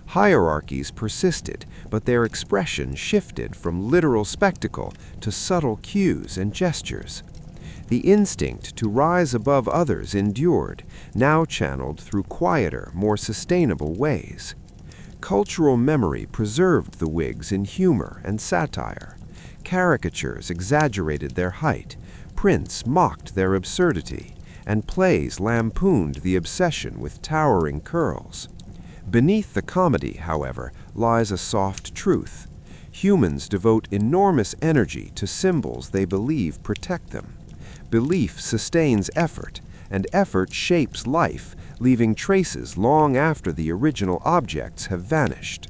Hierarchies persisted, but their expression shifted from literal spectacle to subtle cues and gestures. The instinct to rise above others endured, now channeled through quieter, more sustainable ways. cultural memory preserved the wigs in humor and satire. Caricatures exaggerated their height, prints mocked their absurdity, and plays lampooned the obsession with towering curls. Beneath the comedy, however, lies a soft truth. Humans devote enormous energy to symbols they believe protect them. Belief sustains effort, and effort shapes life, leaving traces long after the original objects have vanished.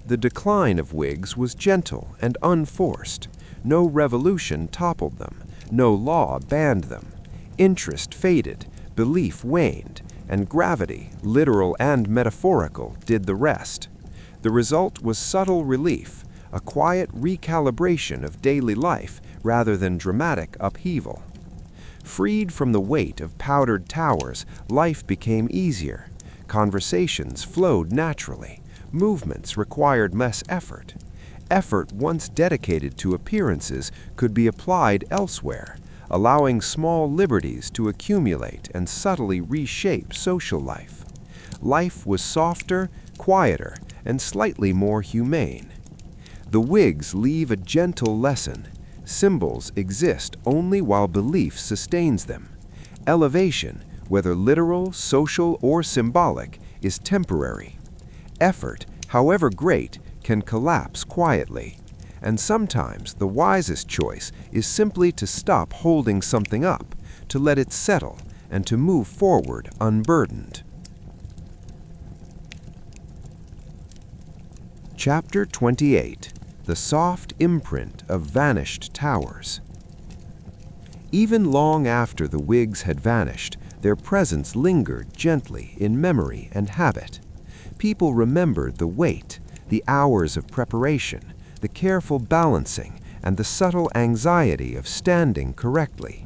The decline of wigs was gentle and unforced. No revolution toppled them, no law banned them. Interest faded, belief waned, and gravity, literal and metaphorical, did the rest. The result was subtle relief, a quiet recalibration of daily life rather than dramatic upheaval. Freed from the weight of powdered towers, life became easier. Conversations flowed naturally. Movements required less effort. Effort once dedicated to appearances could be applied elsewhere, allowing small liberties to accumulate and subtly reshape social life. Life was softer, quieter, and slightly more humane. The wigs leave a gentle lesson. Symbols exist only while belief sustains them. Elevation, whether literal, social, or symbolic, is temporary. Effort, however great, can collapse quietly. And sometimes the wisest choice is simply to stop holding something up, to let it settle, and to move forward unburdened. Chapter 28. The Soft Imprint of Vanished Towers. Even long after the wigs had vanished, their presence lingered gently in memory and habit. People remembered the wait, the hours of preparation, the careful balancing, and the subtle anxiety of standing correctly.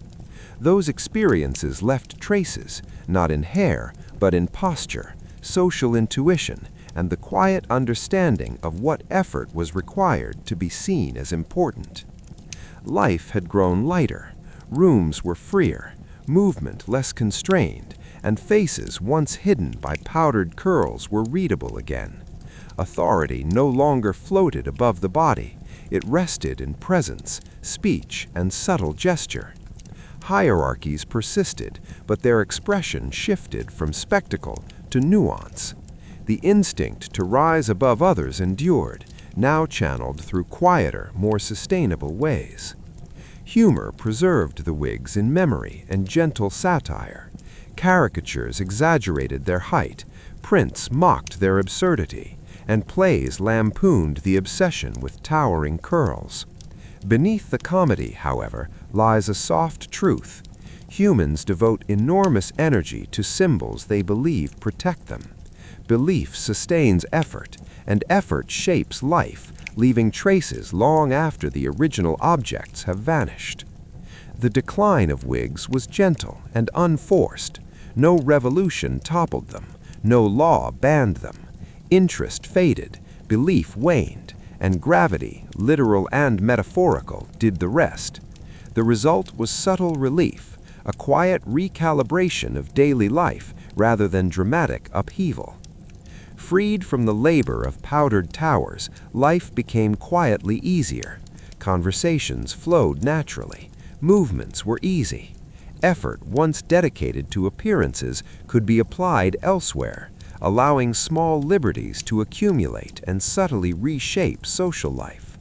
Those experiences left traces, not in hair, but in posture, social intuition, and the quiet understanding of what effort was required to be seen as important. Life had grown lighter, rooms were freer, movement less constrained, and faces once hidden by powdered curls were readable again. Authority no longer floated above the body, it rested in presence, speech, and subtle gesture. Hierarchies persisted, but their expression shifted from spectacle to nuance. The instinct to rise above others endured, now channeled through quieter, more sustainable ways. Humor preserved the wigs in memory and gentle satire. Caricatures exaggerated their height, prints mocked their absurdity, and plays lampooned the obsession with towering curls. Beneath the comedy, however, lies a soft truth. Humans devote enormous energy to symbols they believe protect them. Belief sustains effort, and effort shapes life, leaving traces long after the original objects have vanished. The decline of wigs was gentle and unforced. No revolution toppled them, no law banned them. Interest faded, belief waned, and gravity, literal and metaphorical, did the rest. The result was subtle relief, a quiet recalibration of daily life rather than dramatic upheaval. Freed from the labor of powdered towers, life became quietly easier. Conversations flowed naturally. Movements were easy. Effort once dedicated to appearances could be applied elsewhere, allowing small liberties to accumulate and subtly reshape social life.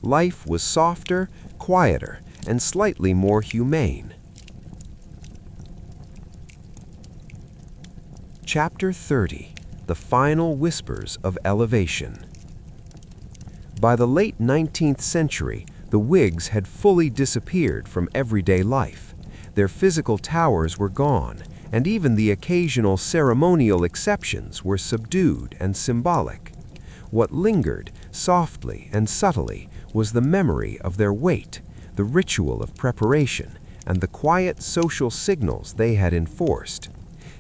Life was softer, quieter, and slightly more humane. Chapter 30. The Final Whispers of Elevation. By the late 19th century, the wigs had fully disappeared from everyday life. Their physical towers were gone, and even the occasional ceremonial exceptions were subdued and symbolic. What lingered, softly and subtly, was the memory of their weight, the ritual of preparation, and the quiet social signals they had enforced.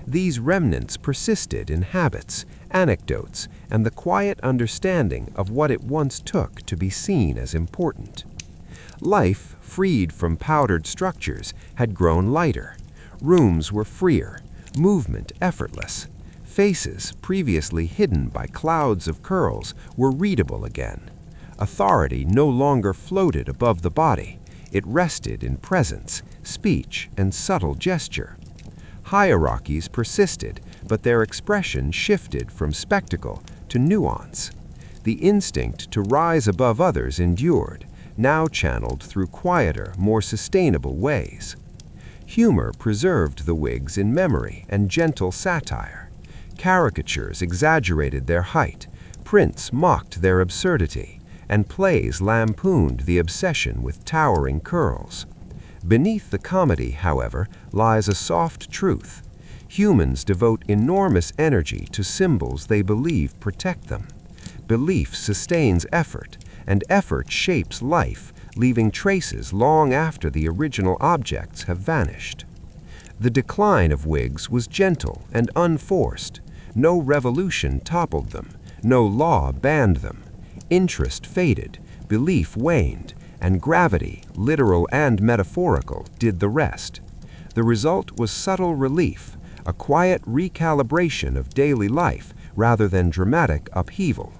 These remnants persisted in habits, anecdotes, and the quiet understanding of what it once took to be seen as important. Life, freed from powdered structures, had grown lighter. Rooms were freer, movement effortless. Faces, previously hidden by clouds of curls, were readable again. Authority no longer floated above the body. It rested in presence, speech, and subtle gesture. Hierarchies persisted, but their expression shifted from spectacle to nuance. The instinct to rise above others endured, now channeled through quieter, more sustainable ways. Humor preserved the wigs in memory and gentle satire. Caricatures exaggerated their height, prints mocked their absurdity, and plays lampooned the obsession with towering curls. Beneath the comedy, however, lies a soft truth. Humans devote enormous energy to symbols they believe protect them. Belief sustains effort, and effort shapes life, leaving traces long after the original objects have vanished. The decline of wigs was gentle and unforced. No revolution toppled them, no law banned them. Interest faded, belief waned, and gravity, literal and metaphorical, did the rest. The result was subtle relief, a quiet recalibration of daily life rather than dramatic upheaval.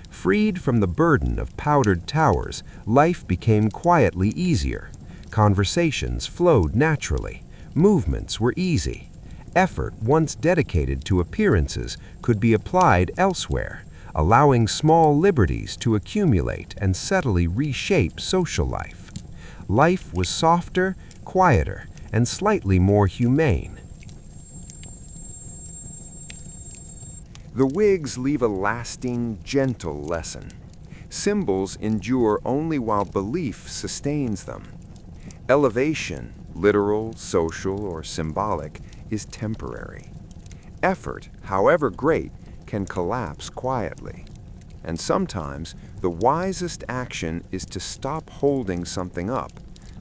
Freed from the burden of powdered towers, life became quietly easier. Conversations flowed naturally. Movements were easy. Effort once dedicated to appearances could be applied elsewhere, allowing small liberties to accumulate and subtly reshape social life. Life was softer, quieter, and slightly more humane. The wigs leave a lasting, gentle lesson. Symbols endure only while belief sustains them. Elevation, literal, social, or symbolic, is temporary. Effort, however great, can collapse quietly. And sometimes, the wisest action is to stop holding something up,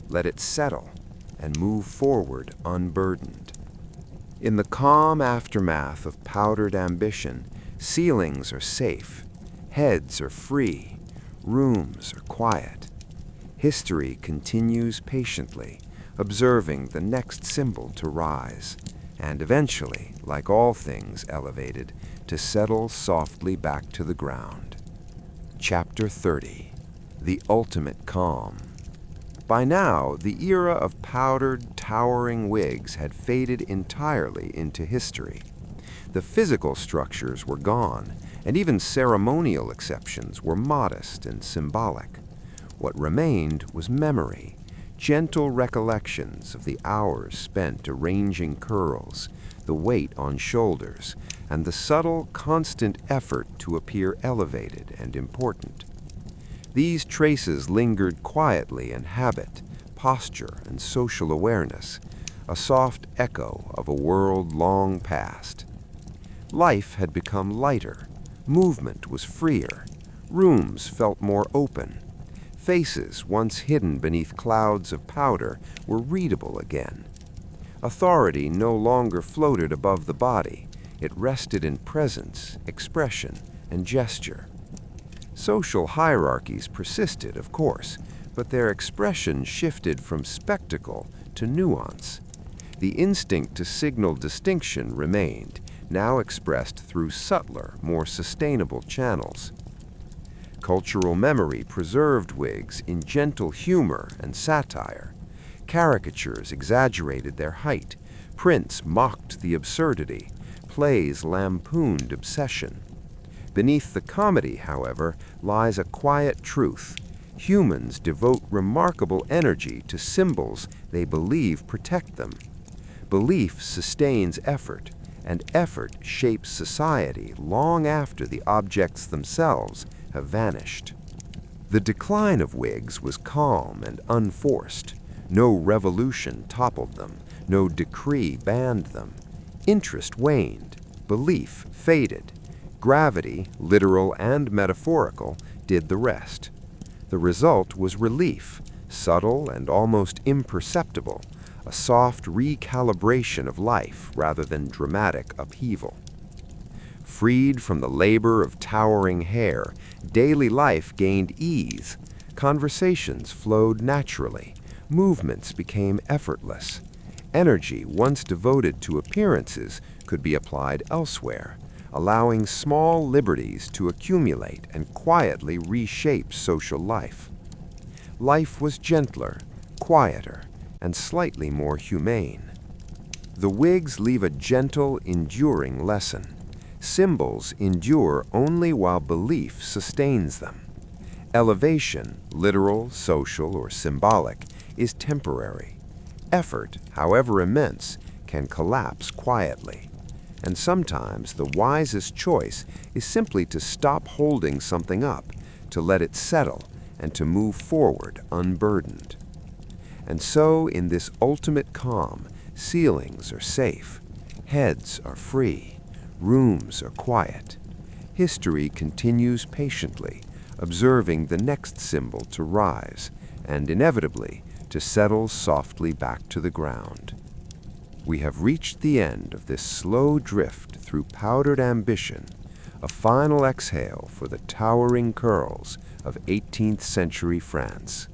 let it settle, and move forward unburdened. In the calm aftermath of powdered ambition, ceilings are safe, heads are free, rooms are quiet. History continues patiently, observing the next symbol to rise, and eventually, like all things elevated, to settle softly back to the ground. Chapter 30. The Ultimate Calm. By now, the era of powdered, towering wigs had faded entirely into history. The physical structures were gone, and even ceremonial exceptions were modest and symbolic. What remained was memory, gentle recollections of the hours spent arranging curls, the weight on shoulders, and the subtle, constant effort to appear elevated and important. These traces lingered quietly in habit, posture, and social awareness, a soft echo of a world long past. Life had become lighter, movement was freer, rooms felt more open. Faces, once hidden beneath clouds of powder, were readable again. Authority no longer floated above the body. It rested in presence, expression, and gesture. Social hierarchies persisted, of course, but their expression shifted from spectacle to nuance. The instinct to signal distinction remained, now expressed through subtler, more sustainable channels. Cultural memory preserved wigs in gentle humor and satire. Caricatures exaggerated their height, prints mocked the absurdity, plays lampooned obsession. Beneath the comedy, however, lies a quiet truth. Humans devote remarkable energy to symbols they believe protect them. Belief sustains effort, and effort shapes society long after the objects themselves have vanished. The decline of wigs was calm and unforced. No revolution toppled them, no decree banned them. Interest waned, belief faded. Gravity, literal and metaphorical, did the rest. The result was relief, subtle and almost imperceptible, a soft recalibration of life rather than dramatic upheaval. Freed from the labor of towering hair, daily life gained ease. Conversations flowed naturally. Movements became effortless. Energy once devoted to appearances could be applied elsewhere, allowing small liberties to accumulate and quietly reshape social life. Life was gentler, quieter, and slightly more humane. The wigs leave a gentle, enduring lesson. Symbols endure only while belief sustains them. Elevation, literal, social, or symbolic, is temporary. Effort, however immense, can collapse quietly. And sometimes the wisest choice is simply to stop holding something up, to let it settle, and to move forward unburdened. And so, in this ultimate calm, ceilings are safe, heads are free, rooms are quiet. History continues patiently, observing the next symbol to rise, and inevitably to settle softly back to the ground. We have reached the end of this slow drift through powdered ambition, a final exhale for the towering curls of 18th century France.